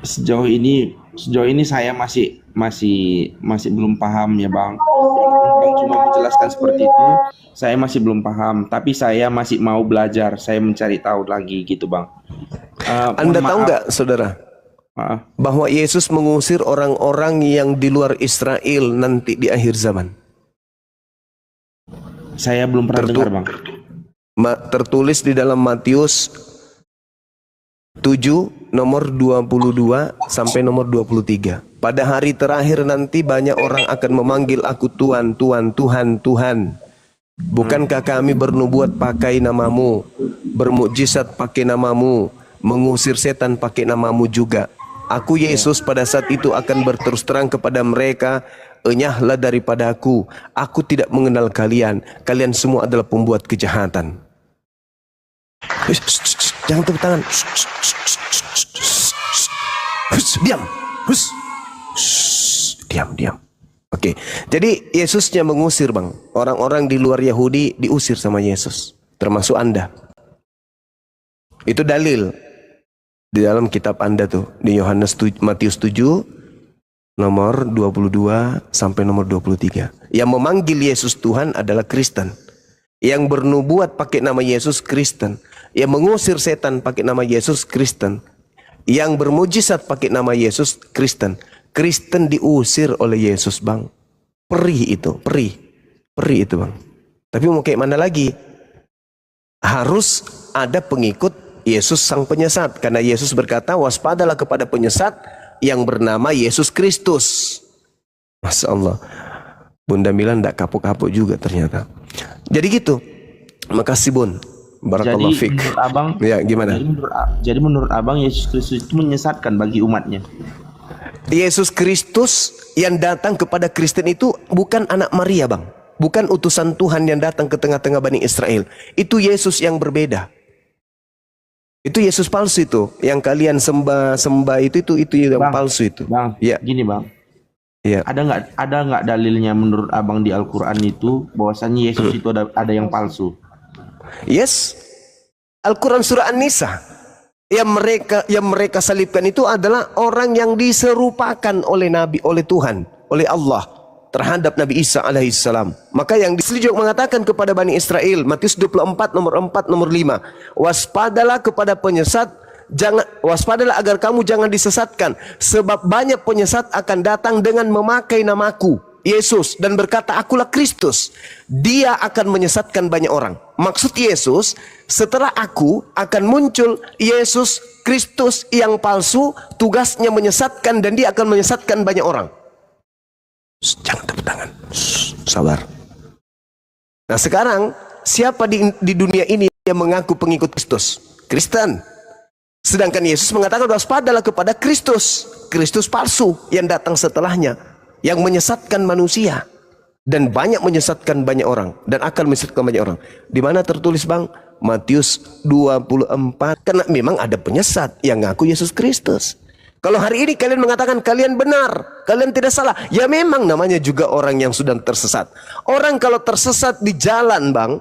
Sejauh ini saya masih belum paham ya Bang. Bang cuma menjelaskan seperti itu, saya masih belum paham. Tapi saya masih mau belajar, saya mencari tahu lagi gitu Bang. Anda tahu nggak, saudara? Bahwa Yesus mengusir orang-orang yang di luar Israel nanti di akhir zaman. Saya belum pernah dengar Bang. Tertulis di dalam Matius 7 nomor 22 sampai nomor 23. Pada hari terakhir nanti banyak orang akan memanggil aku Tuhan, Tuhan, Tuhan, Tuhan. Bukankah kami bernubuat pakai namamu, bermukjizat pakai namamu, mengusir setan pakai namamu juga? Aku Yesus pada saat itu akan berterus terang kepada mereka, enyahlah daripada aku tidak mengenal kalian, kalian semua adalah pembuat kejahatan. Jangan tepuk tangan. Diam. Diam. Oke, jadi Yesusnya mengusir Bang. Orang-orang di luar Yahudi diusir sama Yesus, termasuk Anda. Itu dalil di dalam kitab Anda tuh, di Matius 7 nomor 22 sampai nomor 23. Yang memanggil Yesus Tuhan adalah Kristen. Yang bernubuat pakai nama Yesus Kristen. Yang mengusir setan pakai nama Yesus Kristen. Yang bermujizat pakai nama Yesus Kristen. Kristen diusir oleh Yesus Bang. Perih itu Bang. Tapi mau kayak mana lagi? Harus ada pengikut Yesus sang penyesat, karena Yesus berkata, waspadalah kepada penyesat yang bernama Yesus Kristus. Masya Allah, Bunda Milan tidak kapok-kapok juga ternyata. Jadi gitu. Makasih Bun. Barakallahu fiik. Menurut Abang, ya gimana? Jadi menurut Abang Yesus Kristus itu menyesatkan bagi umatnya. Yesus Kristus yang datang kepada Kristen itu bukan anak Maria Bang. Bukan utusan Tuhan yang datang ke tengah-tengah Bani Israel. Itu Yesus yang berbeda. Itu Yesus palsu itu, yang kalian sembah itu yang Bang, palsu itu. Bang, ya. Gini Bang. Iya. Ada nggak dalilnya menurut abang di Al-Quran itu bahwasanya Yesus itu ada yang palsu? Yes. Al-Quran surah An-Nisa. Yang mereka salibkan itu adalah orang yang diserupakan oleh Nabi, oleh Tuhan, oleh Allah terhadap Nabi Isa alaihissalam. Maka yang diseliduk mengatakan kepada Bani Israel, Matius 24 nomor 4 nomor 5, waspadalah kepada penyesat, waspadalah agar kamu jangan disesatkan, sebab banyak penyesat akan datang dengan memakai namaku Yesus dan berkata akulah Kristus. Dia akan menyesatkan banyak orang. Maksud Yesus, setelah aku akan muncul Yesus Kristus yang palsu, tugasnya menyesatkan dan dia akan menyesatkan banyak orang. Jangan tepuk tangan. Sabar. Nah sekarang siapa di dunia ini yang mengaku pengikut Kristus? Kristen. Sedangkan Yesus mengatakan waspadalah kepada Kristus, Kristus palsu yang datang setelahnya, yang menyesatkan manusia dan banyak menyesatkan banyak orang dan akan menyesatkan banyak orang. Di mana tertulis bang? Matius 24. Karena memang ada penyesat yang ngaku Yesus Kristus. Kalau hari ini kalian mengatakan kalian benar, kalian tidak salah, ya memang namanya juga orang yang sudah tersesat. Orang kalau tersesat di jalan bang,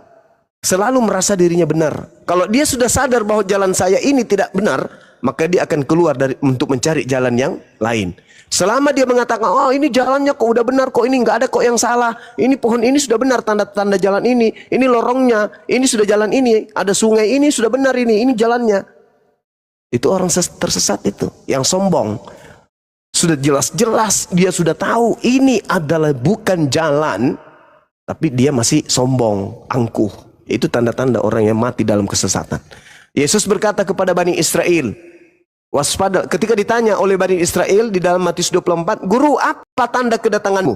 selalu merasa dirinya benar. Kalau dia sudah sadar bahwa jalan saya ini tidak benar, maka dia akan keluar untuk mencari jalan yang lain. Selama dia mengatakan, oh ini jalannya kok udah benar, kok ini nggak ada kok yang salah, ini pohon ini sudah benar, tanda-tanda jalan ini lorongnya, ini sudah jalan ini, ada sungai ini sudah benar ini jalannya. Itu orang tersesat itu, yang sombong. Sudah jelas-jelas dia sudah tahu ini adalah bukan jalan, tapi dia masih sombong, angkuh. Itu tanda-tanda orang yang mati dalam kesesatan. Yesus berkata kepada Bani Israel, waspada, ketika ditanya oleh Bani Israel di dalam Matius 24, Guru, apa tanda kedatanganmu?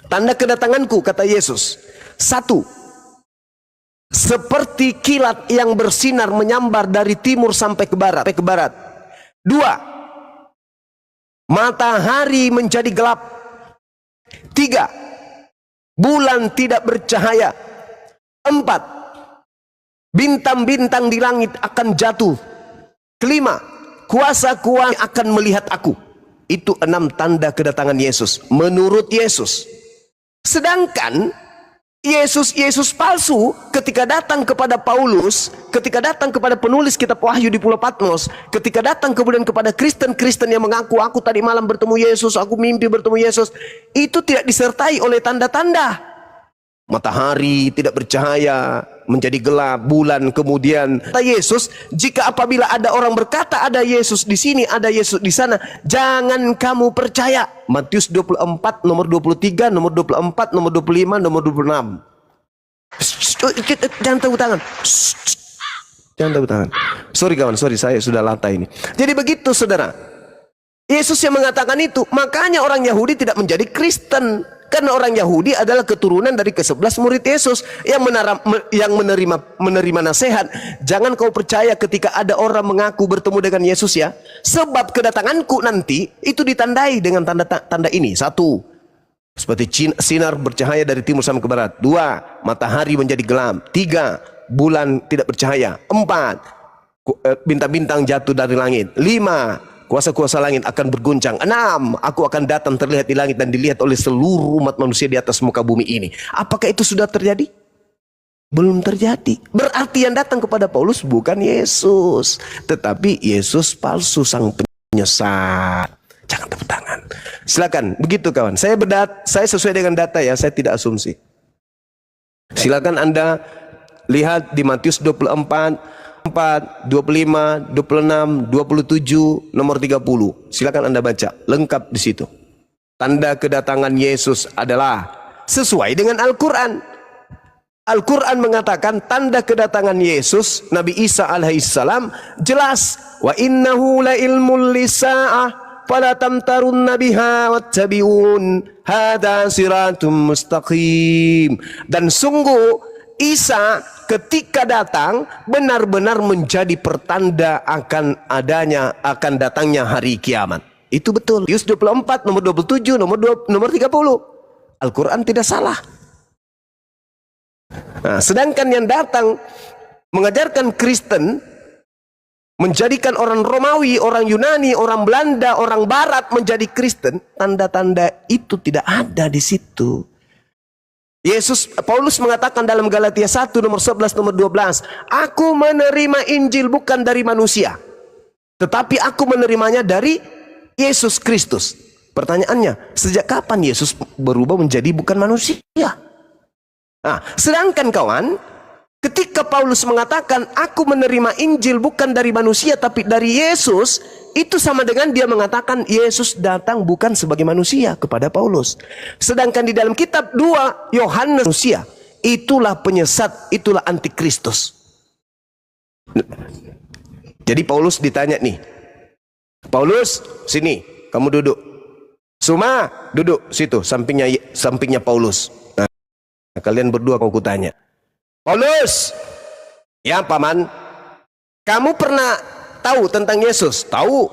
Tanda kedatanganku, kata Yesus, 1, seperti kilat yang bersinar menyambar dari timur sampai ke barat. 2, matahari menjadi gelap. 3, bulan tidak bercahaya. 4, bintang-bintang di langit akan jatuh. 5, kuasa-kuasa akan melihat aku. Itu 6 tanda kedatangan Yesus menurut Yesus. Sedangkan Yesus palsu ketika datang kepada Paulus, ketika datang kepada penulis kitab Wahyu di Pulau Patmos, ketika datang kemudian kepada Kristen-Kristen yang mengaku aku tadi malam bertemu Yesus, aku mimpi bertemu Yesus, itu tidak disertai oleh tanda-tanda. Matahari tidak bercahaya, menjadi gelap, bulan kemudian. Kata Yesus, jika apabila ada orang berkata ada Yesus di sini, ada Yesus di sana, jangan kamu percaya. Matius 24 nomor 23, nomor 24, nomor 25, nomor 26. Jangan tepuk tangan. Jangan tepuk tangan. Sorry kawan, sorry saya sudah latah ini. Jadi begitu saudara. Yesus yang mengatakan itu, makanya orang Yahudi tidak menjadi Kristen. Karena orang Yahudi adalah keturunan dari ke-11 murid Yesus yang menerima nasihat. Jangan kau percaya ketika ada orang mengaku bertemu dengan Yesus ya. Sebab kedatanganku nanti itu ditandai dengan tanda-tanda ini. 1, seperti sinar bercahaya dari timur sampai ke barat. 2, matahari menjadi gelap. 3, bulan tidak bercahaya. 4, bintang-bintang jatuh dari langit. 5, kuasa-kuasa langit akan berguncang. 6, aku akan datang terlihat di langit dan dilihat oleh seluruh umat manusia di atas muka bumi ini. Apakah itu sudah terjadi? Belum terjadi. Berarti yang datang kepada Paulus bukan Yesus, tetapi Yesus palsu, sang penyesat. Jangan tepuk tangan. Silakan, begitu kawan. Saya sesuai dengan data ya, saya tidak asumsi. Silakan Anda lihat di Matius 24, 4, 25, 26, 27, nomor 30. Silakan Anda baca, lengkap di situ. Tanda kedatangan Yesus adalah sesuai dengan Al-Quran. Al-Quran mengatakan tanda kedatangan Yesus, Nabi Isa alaihissalam, jelas. Wa innahu la ilmul lisa'ah fala tamtarunna biha wattabi'un hadha siratum mustaqim. Dan sungguh Isa ketika datang benar-benar menjadi pertanda akan datangnya hari kiamat. Itu betul. Matius 24 nomor 27 nomor 30. Al-Quran tidak salah. Nah, sedangkan yang datang mengajarkan Kristen menjadikan orang Romawi, orang Yunani, orang Belanda, orang Barat menjadi Kristen, tanda-tanda itu tidak ada di situ. Paulus mengatakan dalam Galatia 1 nomor 11 nomor 12, aku menerima Injil bukan dari manusia, tetapi aku menerimanya dari Yesus Kristus. Pertanyaannya, sejak kapan Yesus berubah menjadi bukan manusia? Nah, sedangkan kawan, ketika Paulus mengatakan aku menerima Injil bukan dari manusia tapi dari Yesus, itu sama dengan dia mengatakan Yesus datang bukan sebagai manusia kepada Paulus. Sedangkan di dalam kitab 2 Yohanes manusia, itulah penyesat, itulah antikristus. Jadi Paulus ditanya nih, Paulus sini, kamu duduk. Suma duduk situ, sampingnya Paulus. Nah, kalian berdua aku tanya, Paulus, ya paman, kamu pernah tahu tentang Yesus? Tahu.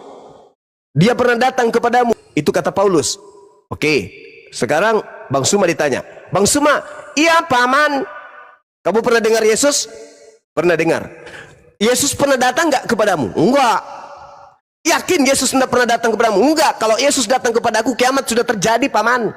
Dia pernah datang kepadamu. Itu kata Paulus. Oke. Sekarang Bang Suma ditanya. Bang Suma, iya paman. Kamu pernah dengar Yesus? Pernah dengar. Yesus pernah datang nggak kepadamu? Enggak. Yakin Yesus tidak pernah datang kepadamu? Enggak. Kalau Yesus datang kepadaku, kiamat sudah terjadi paman.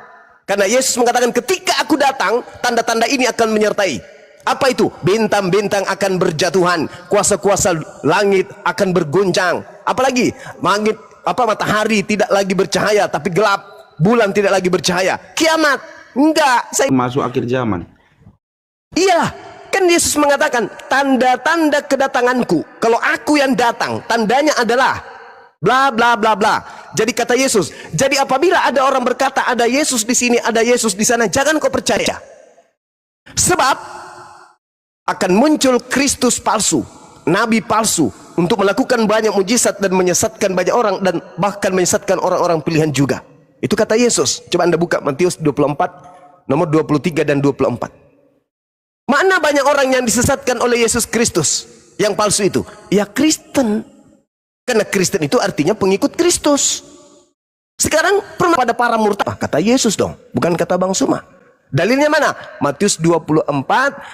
Karena Yesus mengatakan ketika aku datang, tanda-tanda ini akan menyertai. Apa itu? Bintang-bintang akan berjatuhan, kuasa-kuasa langit akan bergoncang. Apalagi matahari tidak lagi bercahaya tapi gelap, bulan tidak lagi bercahaya. Kiamat? Enggak. Masuk akhir zaman. Iya, kan Yesus mengatakan tanda-tanda kedatanganku. Kalau aku yang datang, tandanya adalah bla bla bla bla. Jadi kata Yesus, jadi apabila ada orang berkata ada Yesus di sini, ada Yesus di sana, jangan kau percaya. Sebab akan muncul Kristus palsu, nabi palsu, untuk melakukan banyak mujizat dan menyesatkan banyak orang, dan bahkan menyesatkan orang-orang pilihan juga. Itu kata Yesus. Coba Anda buka Matius 24 nomor 23 dan 24. Mana banyak orang yang disesatkan oleh Yesus Kristus yang palsu itu? Ya Kristen. Karena Kristen itu artinya pengikut Kristus. Sekarang pernah pada para murtad, kata Yesus dong, bukan kata Bang Suma. Dalilnya mana? Matius 24,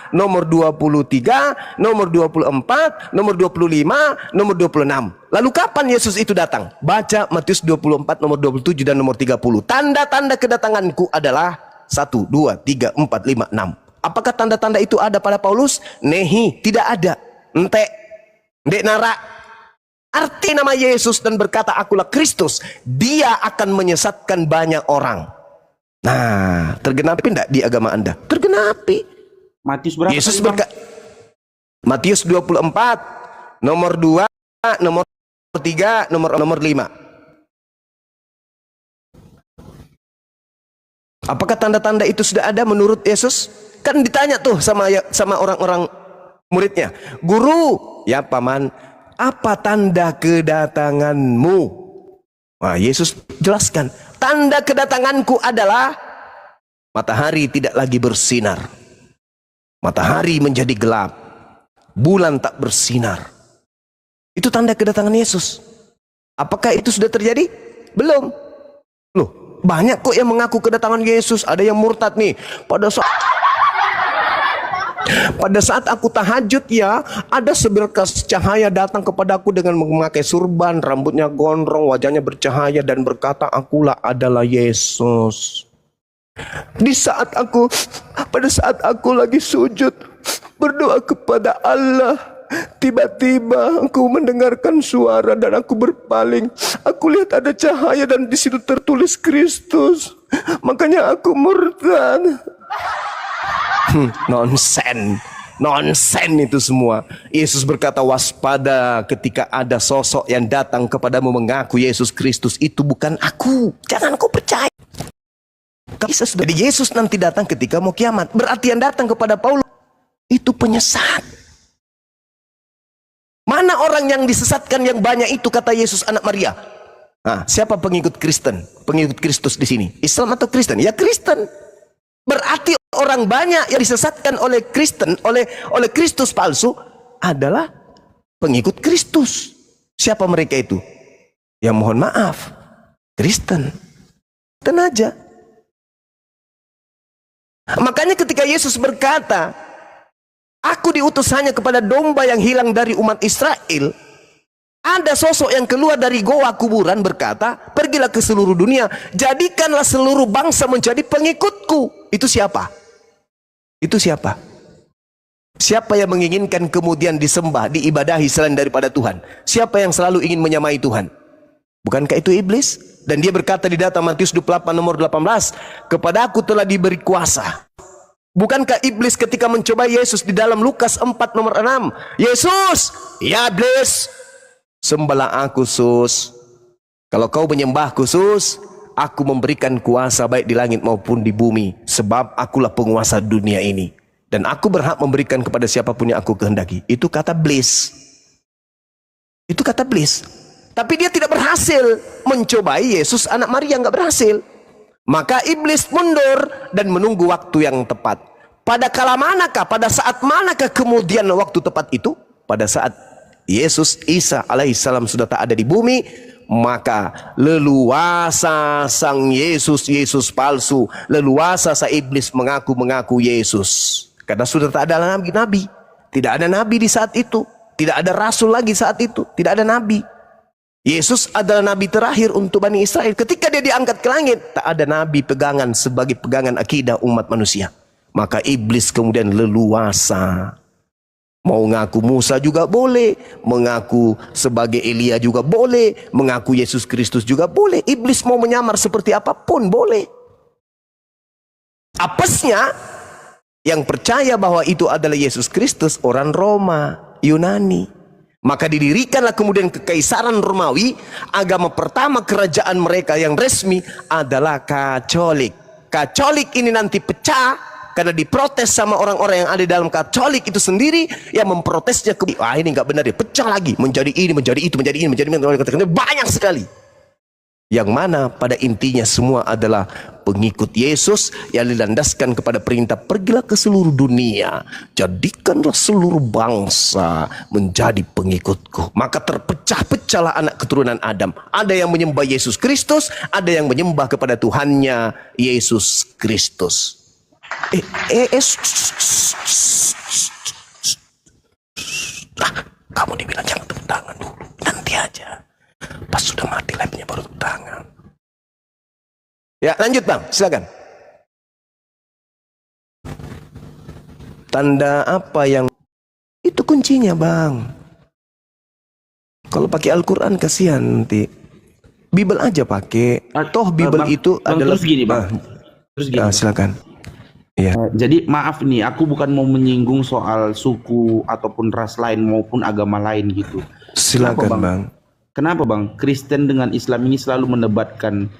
nomor 23, nomor 24, nomor 25, nomor 26. Lalu kapan Yesus itu datang? Baca Matius 24, nomor 27 dan nomor 30. Tanda-tanda kedatanganku adalah 1, 2, 3, 4, 5, 6. Apakah tanda-tanda itu ada pada Paulus? Nehi, tidak ada. Ente, ndek nara. Arti nama Yesus dan berkata akulah Kristus, dia akan menyesatkan banyak orang. Nah, tergenapi enggak di agama Anda? Tergenapi. Matius berapa? Yesus berkata, Matius 24, nomor 2, nomor 3, nomor 5. Apakah tanda-tanda itu sudah ada menurut Yesus? Kan ditanya tuh sama orang-orang muridnya. Guru, ya paman, apa tanda kedatanganmu? Nah, Yesus jelaskan, tanda kedatanganku adalah matahari tidak lagi bersinar, matahari menjadi gelap, bulan tak bersinar. Itu tanda kedatangan Yesus. Apakah itu sudah terjadi? Belum. Loh, banyak kok yang mengaku kedatangan Yesus. Ada yang murtad nih. Pada saat aku tahajud ya, ada seberkas cahaya datang kepadaku dengan memakai surban, rambutnya gondrong, wajahnya bercahaya dan berkata, akulah adalah Yesus. Pada saat aku lagi sujud, berdoa kepada Allah, tiba-tiba aku mendengarkan suara dan aku berpaling. Aku lihat ada cahaya dan di situ tertulis Kristus. Makanya aku murtad. Nonsen itu semua. Yesus berkata waspada ketika ada sosok yang datang kepadamu mengaku Yesus Kristus, itu bukan aku, jangan kau percaya. Jadi Yesus nanti datang ketika mau kiamat. Berarti yang datang kepada Paulus itu penyesat. Mana orang yang disesatkan yang banyak itu, kata Yesus anak Maria? Nah, siapa pengikut Kristen, pengikut Kristus di sini? Islam atau Kristen? Ya Kristen. Berarti orang banyak yang disesatkan oleh Kristen, oleh Kristus palsu adalah pengikut Kristus. Siapa mereka itu? Ya mohon maaf, Kristen. Dan aja. Makanya ketika Yesus berkata, aku diutus hanya kepada domba yang hilang dari umat Israel, Ada sosok yang keluar dari goa kuburan berkata, pergilah ke seluruh dunia, jadikanlah seluruh bangsa menjadi pengikutku. Itu siapa? Itu siapa? Siapa yang menginginkan kemudian disembah, diibadahi selain daripada Tuhan? Siapa yang selalu ingin menyamai Tuhan? Bukankah itu iblis? Dan dia berkata di data Matius 28 nomor 18, kepada aku telah diberi kuasa. Bukankah iblis ketika mencoba Yesus di dalam Lukas 4 nomor 6, Yesus, ya iblis, sembahlah aku sus. Kalau kau menyembahku sus, aku memberikan kuasa baik di langit maupun di bumi, sebab akulah penguasa dunia ini, dan aku berhak memberikan kepada siapapun yang aku kehendaki. Itu kata iblis. Itu kata iblis. Tapi dia tidak berhasil mencobai Yesus anak Maria, nggak berhasil. Maka iblis mundur dan menunggu waktu yang tepat. Pada kala manakah, pada saat manakah kemudian waktu tepat itu? Pada saat Yesus Isa alaihissalam sudah tak ada di bumi, maka leluasa sang Yesus palsu, leluasa sang iblis mengaku Yesus. Karena sudah tak ada nabi-nabi, tidak ada nabi di saat itu, tidak ada rasul lagi saat itu, tidak ada nabi. Yesus adalah nabi terakhir untuk Bani Israel. Ketika dia diangkat ke langit, tak ada nabi pegangan sebagai pegangan akidah umat manusia. Maka iblis kemudian leluasa. Mau ngaku Musa juga boleh, mengaku sebagai Elia juga boleh, mengaku Yesus Kristus juga boleh. Iblis mau menyamar seperti apapun boleh. Apesnya, yang percaya bahwa itu adalah Yesus Kristus orang Roma, Yunani. Maka didirikanlah kemudian kekaisaran Romawi. Agama pertama kerajaan mereka yang resmi adalah Katolik. Katolik ini nanti pecah karena diprotes sama orang-orang yang ada dalam Katolik itu sendiri, yang memprotesnya ke ini nggak benar, dia pecah lagi menjadi ini, menjadi itu, menjadi ini, menjadi ini, banyak sekali. Yang mana pada intinya semua adalah pengikut Yesus yang dilandaskan kepada perintah pergilah ke seluruh dunia, jadikanlah seluruh bangsa menjadi pengikutku. Maka terpecah-pecahlah anak keturunan Adam. Ada yang menyembah Yesus Kristus, ada yang menyembah kepada Tuhannya Yesus Kristus. Kamu dibilang jangan tepuk tangan dulu, nanti aja. Pas sudah mati live-nya baru tepuk tangan. Ya, lanjut Bang, silakan. Tanda apa yang itu kuncinya Bang? Kalau pakai Al-Quran kasihan nanti. Bible aja pakai. Toh Bible itu adalah terus gini Bang. Terus gini. Silakan. Ya. Jadi maaf nih, aku bukan mau menyinggung soal suku ataupun ras lain maupun agama lain gitu. Silakan Bang. Kenapa Bang? Kristen dengan Islam ini selalu mendebatkan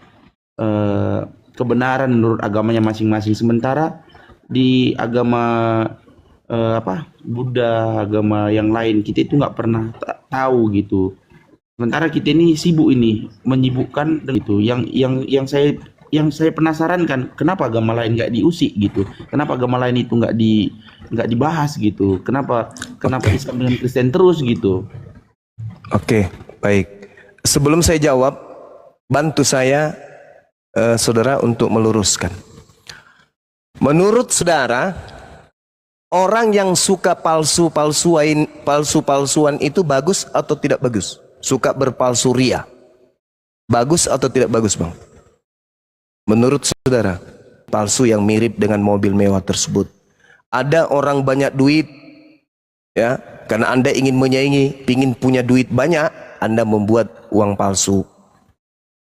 kebenaran menurut agamanya masing-masing, sementara di agama Buddha, agama yang lain kita itu nggak pernah tahu gitu. Sementara kita ini sibuk ini menyibukkan gitu. Yang saya penasaran kan, kenapa agama lain nggak diusik gitu? Kenapa agama lain itu nggak dibahas gitu? Kenapa Islam dengan Kristen terus gitu? Oke, baik. Sebelum saya jawab, bantu saya saudara untuk meluruskan. Menurut saudara, orang yang suka palsu-palsuan itu bagus atau tidak bagus? Suka berpalsu ria, bagus atau tidak bagus Bang? Menurut saudara, palsu yang mirip dengan mobil mewah tersebut. Ada orang banyak duit, ya, karena Anda ingin menyaingi, ingin punya duit banyak, Anda membuat uang palsu.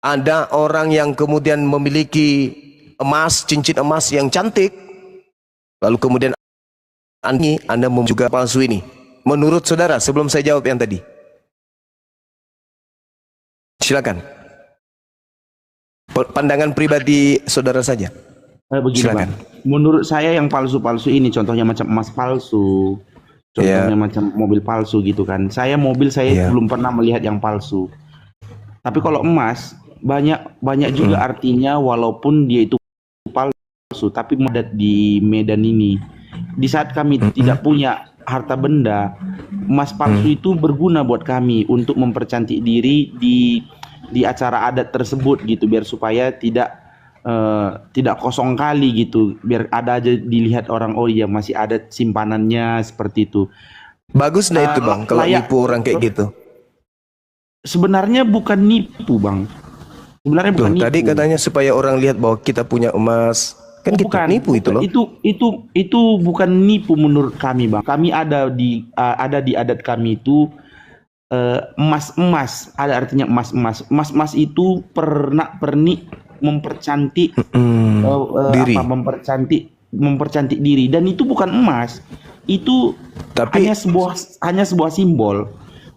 Ada orang yang kemudian memiliki emas, cincin emas yang cantik, lalu kemudian Anda juga palsu ini. Menurut saudara, sebelum saya jawab yang tadi, silakan. Pandangan pribadi saudara saja. Begini silakan. Bang. Menurut saya yang palsu-palsu ini, contohnya macam emas palsu, contohnya macam mobil palsu gitu kan. Mobil saya belum pernah melihat yang palsu. Tapi kalau emas banyak juga artinya, walaupun dia itu palsu, tapi padat di Medan ini. Di saat kami tidak punya harta benda, emas palsu itu berguna buat kami untuk mempercantik diri di acara adat tersebut gitu, biar supaya tidak kosong kali gitu, biar ada aja dilihat orang, oh iya masih ada simpanannya seperti itu. Bagus itu Bang kalau nipu orang kayak gitu. sebenarnya bukan nipu, Bang. Sebenarnya bukan Loh, nipu. tadi katanya supaya orang lihat bahwa kita punya emas. Kan gitu, Bukan, nipu itu loh. Itu bukan nipu menurut kami, Bang. Kami ada di adat kami itu emas-emas, ada artinya emas-emas. Emas-emas itu pernak-pernik mempercantik diri. mempercantik diri, dan itu bukan emas. Itu Tapi hanya sebuah simbol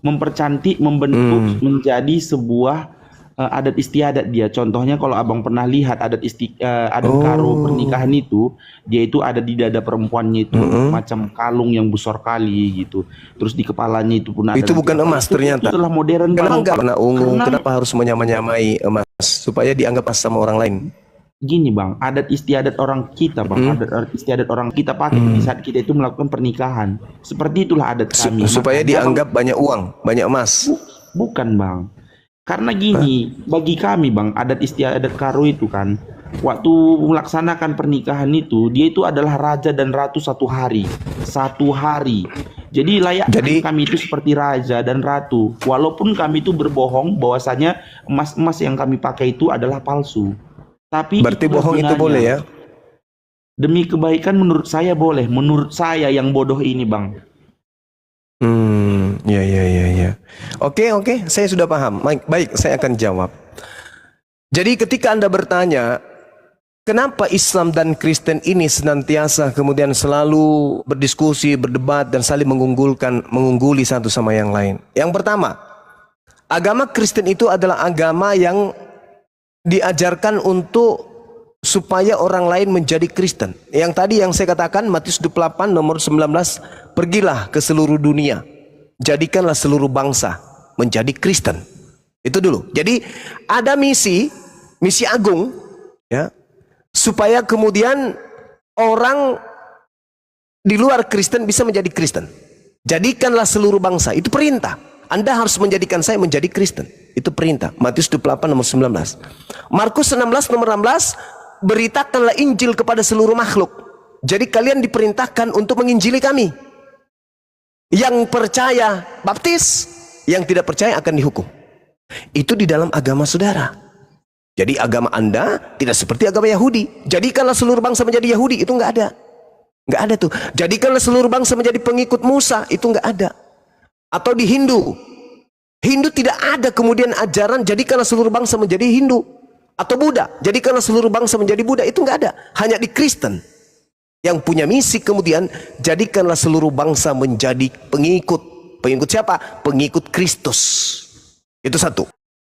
mempercantik, membentuk menjadi sebuah adat istiadat dia. Contohnya kalau abang pernah lihat adat karo pernikahan itu, dia itu ada di dada perempuannya itu macam kalung yang besar kali gitu. Terus di kepalanya itu pun ada. itu bukan emas ternyata. Itu telah modern. Kenapa Bang. enggak warna ungu? Karena- Kenapa harus menyamai emas supaya dianggap emas sama orang lain? Gini, Bang, adat istiadat orang kita, Bang, adat istiadat orang kita pakai di saat kita itu melakukan pernikahan. Seperti itulah adat kami. Supaya Makanya, dianggap banyak uang, banyak emas. bukan, Bang. Karena gini, bagi kami, Bang, adat istiadat karo itu kan, waktu melaksanakan pernikahan itu, dia itu adalah raja dan ratu satu hari. Jadi kami itu seperti raja dan ratu. Walaupun kami itu berbohong bahwasanya emas-emas yang kami pakai itu adalah palsu. Tapi Berarti itulah bohong itu gunanya. boleh ya? Demi kebaikan menurut saya boleh. Menurut saya yang bodoh ini, Bang. Ya. Oke, saya sudah paham. Baik, saya akan jawab. Jadi ketika Anda bertanya, kenapa Islam dan Kristen ini senantiasa kemudian selalu berdiskusi, berdebat, dan saling mengungguli satu sama yang lain? Yang pertama, agama Kristen itu adalah agama yang diajarkan untuk supaya orang lain menjadi Kristen. Yang tadi yang saya katakan Matius 28 nomor 19, pergilah ke seluruh dunia, jadikanlah seluruh bangsa menjadi Kristen. Itu dulu. Jadi ada misi agung ya, supaya kemudian orang di luar Kristen bisa menjadi Kristen. Jadikanlah seluruh bangsa, itu perintah. Anda harus menjadikan saya menjadi Kristen. Itu perintah. Matius 28 nomor 19. Markus 16 nomor 16, beritakanlah Injil kepada seluruh makhluk. Jadi kalian diperintahkan untuk menginjili kami. Yang percaya baptis, yang tidak percaya akan dihukum. Itu di dalam agama saudara. Jadi agama Anda tidak seperti agama Yahudi. Jadikanlah seluruh bangsa menjadi Yahudi, itu nggak ada. Nggak ada tuh. Jadikanlah seluruh bangsa menjadi pengikut Musa, itu nggak ada. Atau di Hindu tidak ada kemudian ajaran jadikanlah seluruh bangsa menjadi Hindu. Atau Buddha, jadikanlah seluruh bangsa menjadi Buddha, itu nggak ada. Hanya di Kristen yang punya misi kemudian jadikanlah seluruh bangsa menjadi pengikut. Pengikut siapa? Pengikut Kristus. Itu satu.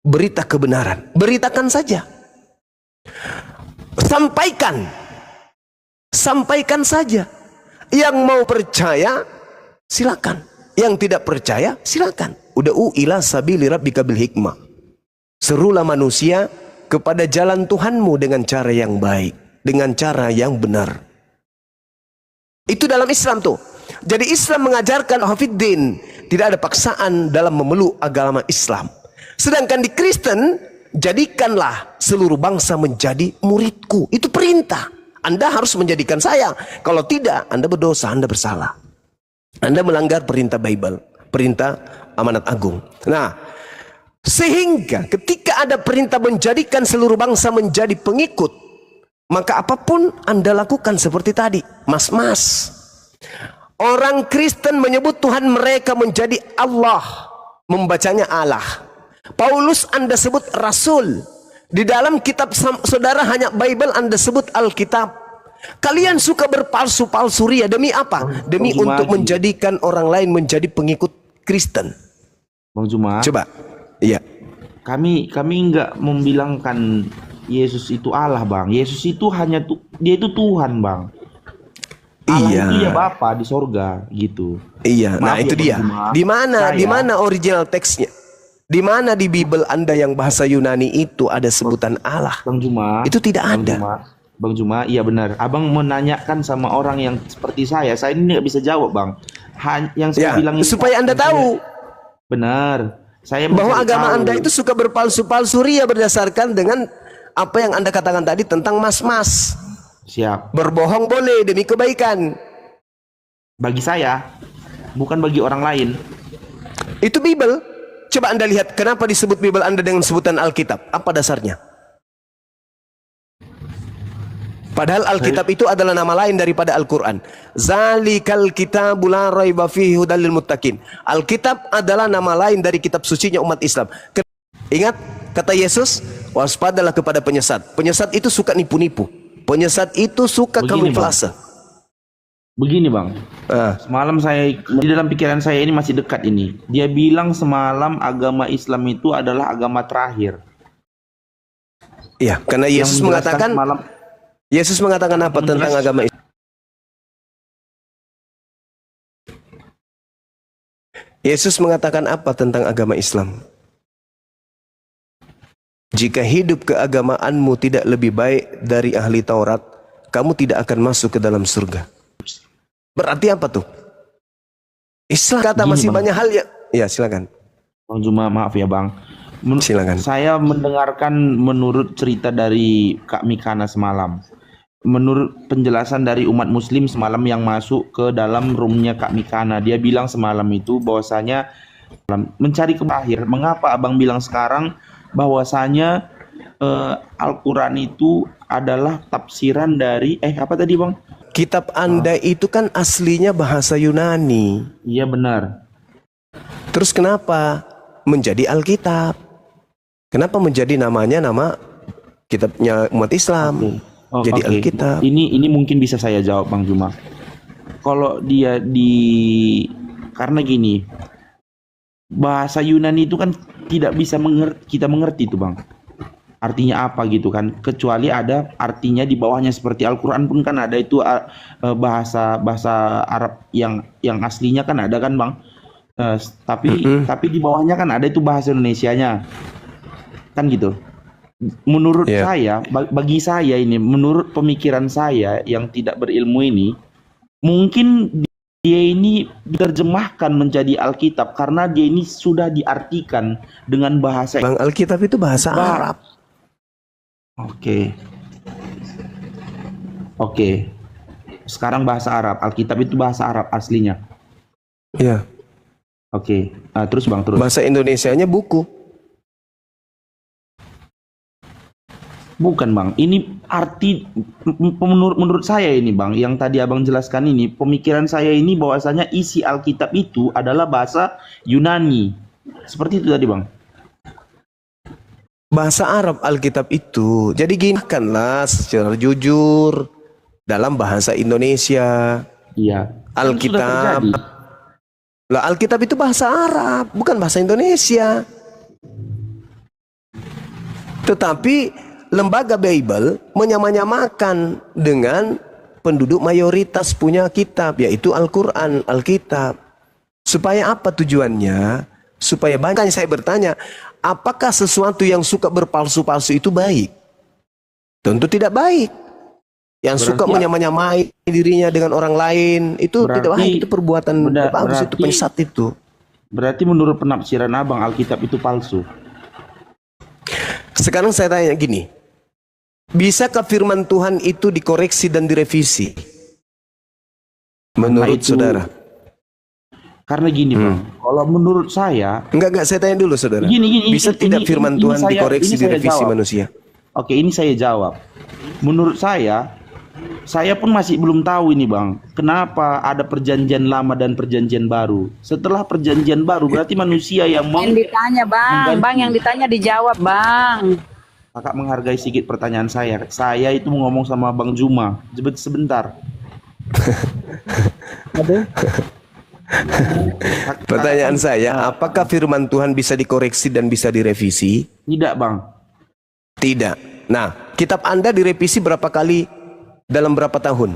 Berita kebenaran, beritakan saja. Sampaikan saja. Yang mau percaya silakan. Yang tidak percaya silakan. Ud'u ila sabili rabbika bil hikmah. Serulah manusia kepada jalan Tuhanmu dengan cara yang baik, dengan cara yang benar. Itu dalam Islam tuh. Jadi Islam mengajarkan hafiddin, tidak ada paksaan dalam memeluk agama Islam. Sedangkan di Kristen, jadikanlah seluruh bangsa menjadi muridku. Itu perintah. Anda harus menjadikan saya. Kalau tidak, Anda berdosa, Anda bersalah. Anda melanggar perintah Bible, perintah amanat agung. Nah, sehingga ketika ada perintah menjadikan seluruh bangsa menjadi pengikut, maka apapun Anda lakukan seperti tadi, mas-mas. Orang Kristen menyebut Tuhan mereka menjadi Allah, membacanya Allah. Paulus Anda sebut Rasul. Di dalam kitab saudara hanya Bible Anda sebut Alkitab. Kalian suka berpalsu-palsu ria demi apa? Demi untuk menjadikan orang lain menjadi pengikut Kristen. Bang Juma. Coba. Iya. Kami enggak membilangkan Yesus itu Allah, Bang. Yesus itu dia itu Tuhan, Bang. Allah Iya. itu ya Bapa di sorga gitu. Iya. Nah, Maaf itu ya, dia. Bang Juma. Di mana original teksnya? Di mana di Bible Anda yang bahasa Yunani itu ada sebutan Allah? Bang Juma. Itu tidak ada. Bang Juma, iya benar. Abang menanyakan sama orang yang seperti saya ini nggak bisa jawab, Bang. Yang saya bilang ini supaya Anda tahu. Benar. Saya Bahwa agama tahu. Anda itu suka berpalsu-palsu ria berdasarkan dengan apa yang Anda katakan tadi tentang mas-mas. Siap. Berbohong boleh demi kebaikan. Bagi saya, bukan bagi orang lain. Itu Bible. Coba Anda lihat kenapa disebut Bible Anda dengan sebutan Alkitab. Apa dasarnya? Padahal Alkitab itu adalah nama lain daripada Al-Quran. Zalikal kitabul la raiba fihi hudal lil muttaqin. Alkitab adalah nama lain dari kitab sucinya umat Islam. Ingat kata Yesus, waspadalah kepada penyesat. Penyesat itu suka nipu-nipu. Penyesat itu suka kamuflase. Begini bang, semalam saya di dalam pikiran saya ini masih dekat ini. Dia bilang semalam agama Islam itu adalah agama terakhir. Iya, karena Yesus mengatakan semalam, Yesus mengatakan apa tentang agama Islam? Yesus mengatakan apa tentang agama Islam? Jika hidup keagamaanmu tidak lebih baik dari ahli Taurat, kamu tidak akan masuk ke dalam surga. Berarti apa tuh? Islam kata masih banyak hal ya. Ya silakan. Bang Juma, maaf ya bang. Silakan. Saya mendengarkan menurut cerita dari Kak Mikana semalam. Menurut penjelasan dari umat muslim semalam yang masuk ke dalam roomnya Kak Mikana, dia bilang semalam itu bahwasanya mencari keakhir. Mengapa abang bilang sekarang bahwasanya Al-Quran itu adalah tafsiran dari apa tadi bang? Kitab Anda itu kan aslinya bahasa Yunani. Iya benar. Terus kenapa menjadi Alkitab? Kenapa menjadi namanya nama kitabnya umat Islam? Jadi Alkitab. Ini mungkin bisa saya jawab Bang Juma. Kalau dia karena gini, bahasa Yunani itu kan tidak bisa kita mengerti itu Bang. Artinya apa gitu kan? Kecuali ada artinya di bawahnya seperti Al-Quran pun kan ada itu bahasa Arab yang aslinya kan ada kan Bang. Tapi di bawahnya kan ada itu bahasa Indonesianya. Kan gitu. Menurut saya, bagi saya ini, menurut pemikiran saya yang tidak berilmu ini, mungkin dia ini diterjemahkan menjadi Alkitab karena dia ini sudah diartikan dengan bahasa. Bang, Alkitab itu bahasa Arab. Oke. Sekarang bahasa Arab. Alkitab itu bahasa Arab aslinya. Iya. Oke. Terus Bang, terus. Bahasa Indonesianya buku. Bukan Bang, ini arti menurut saya ini Bang, yang tadi Abang jelaskan ini, pemikiran saya ini bahwasanya isi Alkitab itu adalah bahasa Yunani. Seperti itu tadi Bang. Bahasa Arab Alkitab itu. Jadi gini, kanlah secara jujur dalam bahasa Indonesia. Iya. Alkitab. Lah Alkitab itu bahasa Arab, bukan bahasa Indonesia. Tetapi lembaga Bible menyamanyamakan dengan penduduk mayoritas punya kitab, yaitu Al-Quran, Alkitab. Supaya apa tujuannya? Supaya banyak. Saya bertanya, apakah sesuatu yang suka berpalsu-palsu itu baik? Tentu tidak baik. Yang suka menyamanyamai dirinya dengan orang lain, itu tidak baik. Itu perbuatan bagus, itu penyesat itu. Berarti menurut penafsiran Abang, Alkitab itu palsu. Sekarang saya tanya gini, bisakah firman Tuhan itu dikoreksi dan direvisi? Menurut saudara? Karena gini Bang, kalau menurut saya... Enggak, saya tanya dulu saudara. Bisa tidak firman Tuhan dikoreksi, direvisi manusia? Oke, ini saya jawab. Menurut saya pun masih belum tahu ini Bang, kenapa ada perjanjian lama dan perjanjian baru. Setelah perjanjian baru berarti manusia yang ditanya Bang, yang ditanya dijawab Bang. Kakak menghargai sedikit pertanyaan saya. Saya itu ngomong sama Bang Juma. Sebentar. Pertanyaan saya, apakah firman Tuhan bisa dikoreksi dan bisa direvisi? Tidak Bang. Tidak. Nah, kitab Anda direvisi berapa kali dalam berapa tahun?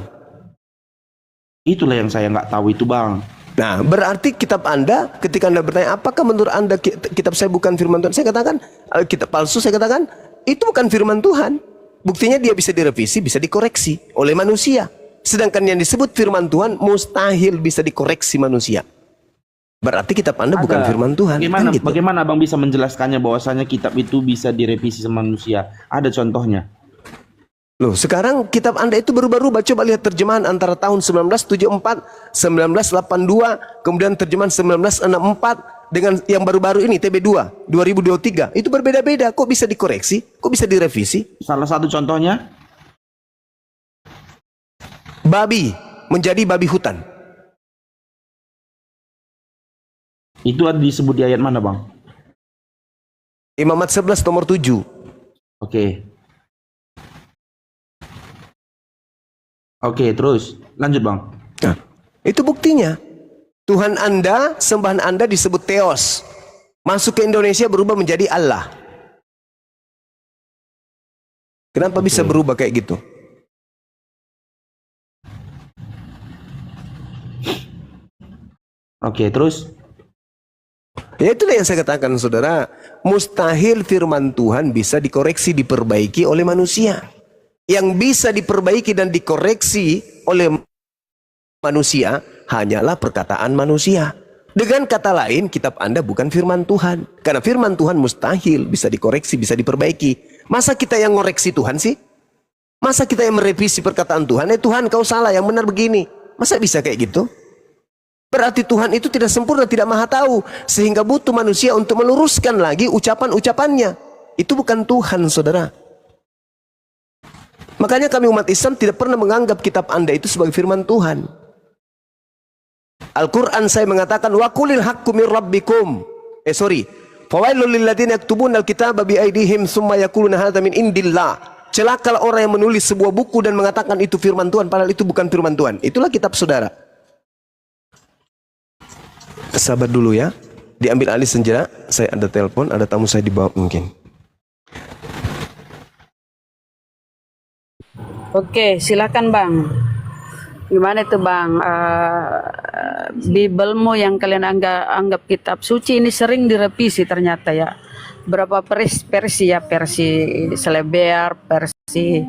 Itulah yang saya nggak tahu itu Bang. Nah, berarti kitab Anda, ketika Anda bertanya, apakah menurut Anda kitab saya bukan firman Tuhan? Saya katakan, kitab palsu, saya katakan, itu bukan firman Tuhan. Buktinya dia bisa direvisi, bisa dikoreksi oleh manusia. Sedangkan yang disebut firman Tuhan mustahil bisa dikoreksi manusia. Berarti kitab Anda bukan firman Tuhan. Bagaimana Abang bisa menjelaskannya bahwasanya kitab itu bisa direvisi sama manusia? Ada contohnya? Loh, sekarang kitab Anda itu berubah-ubah. Coba lihat terjemahan antara tahun 1974, 1982, kemudian terjemahan 1964, dengan yang baru-baru ini TB2 2023 itu berbeda-beda. Kok bisa dikoreksi? Kok bisa direvisi? Salah satu contohnya, Babi menjadi babi hutan. itu ada disebut di ayat mana, Bang? Imamat 11 nomor 7. Oke. Oke, terus lanjut, Bang. Nah, itu buktinya. Tuhan Anda, sembahan Anda disebut Theos. Masuk ke Indonesia berubah menjadi Allah. Kenapa bisa berubah kayak gitu? Oke, terus? Ya itulah yang saya katakan, saudara. Mustahil firman Tuhan bisa dikoreksi, diperbaiki oleh manusia. Yang bisa diperbaiki dan dikoreksi oleh manusia hanyalah perkataan manusia. Dengan kata lain, kitab Anda bukan firman Tuhan. Karena firman Tuhan mustahil bisa dikoreksi, bisa diperbaiki. Masa kita yang ngoreksi Tuhan sih? Masa kita yang merevisi perkataan Tuhan? Tuhan kau salah, yang benar begini. Masa bisa kayak gitu? Berarti Tuhan itu tidak sempurna, tidak maha tahu. Sehingga butuh manusia untuk meluruskan lagi ucapan-ucapannya. Itu bukan Tuhan, saudara. Makanya kami umat Islam tidak pernah menganggap kitab Anda itu sebagai firman Tuhan. Al-Quran saya mengatakan wa qulil haqqu mir rabbikum. Fawailul lil ladzina yaktubuna al-kitaba bi aydihim tsumma yaquluna hadza min indillah. Celakalah orang yang menulis sebuah buku dan mengatakan itu firman Tuhan padahal itu bukan firman Tuhan. Itulah kitab saudara. Sabar dulu ya. Diambil alih sejenak. Saya ada telepon, ada tamu saya di bawah mungkin. Oke, silakan Bang. Gimana itu Bang? Bibelmu yang kalian anggap kitab suci ini sering direvisi ternyata ya. Berapa versi ya? Versi Seleber, versi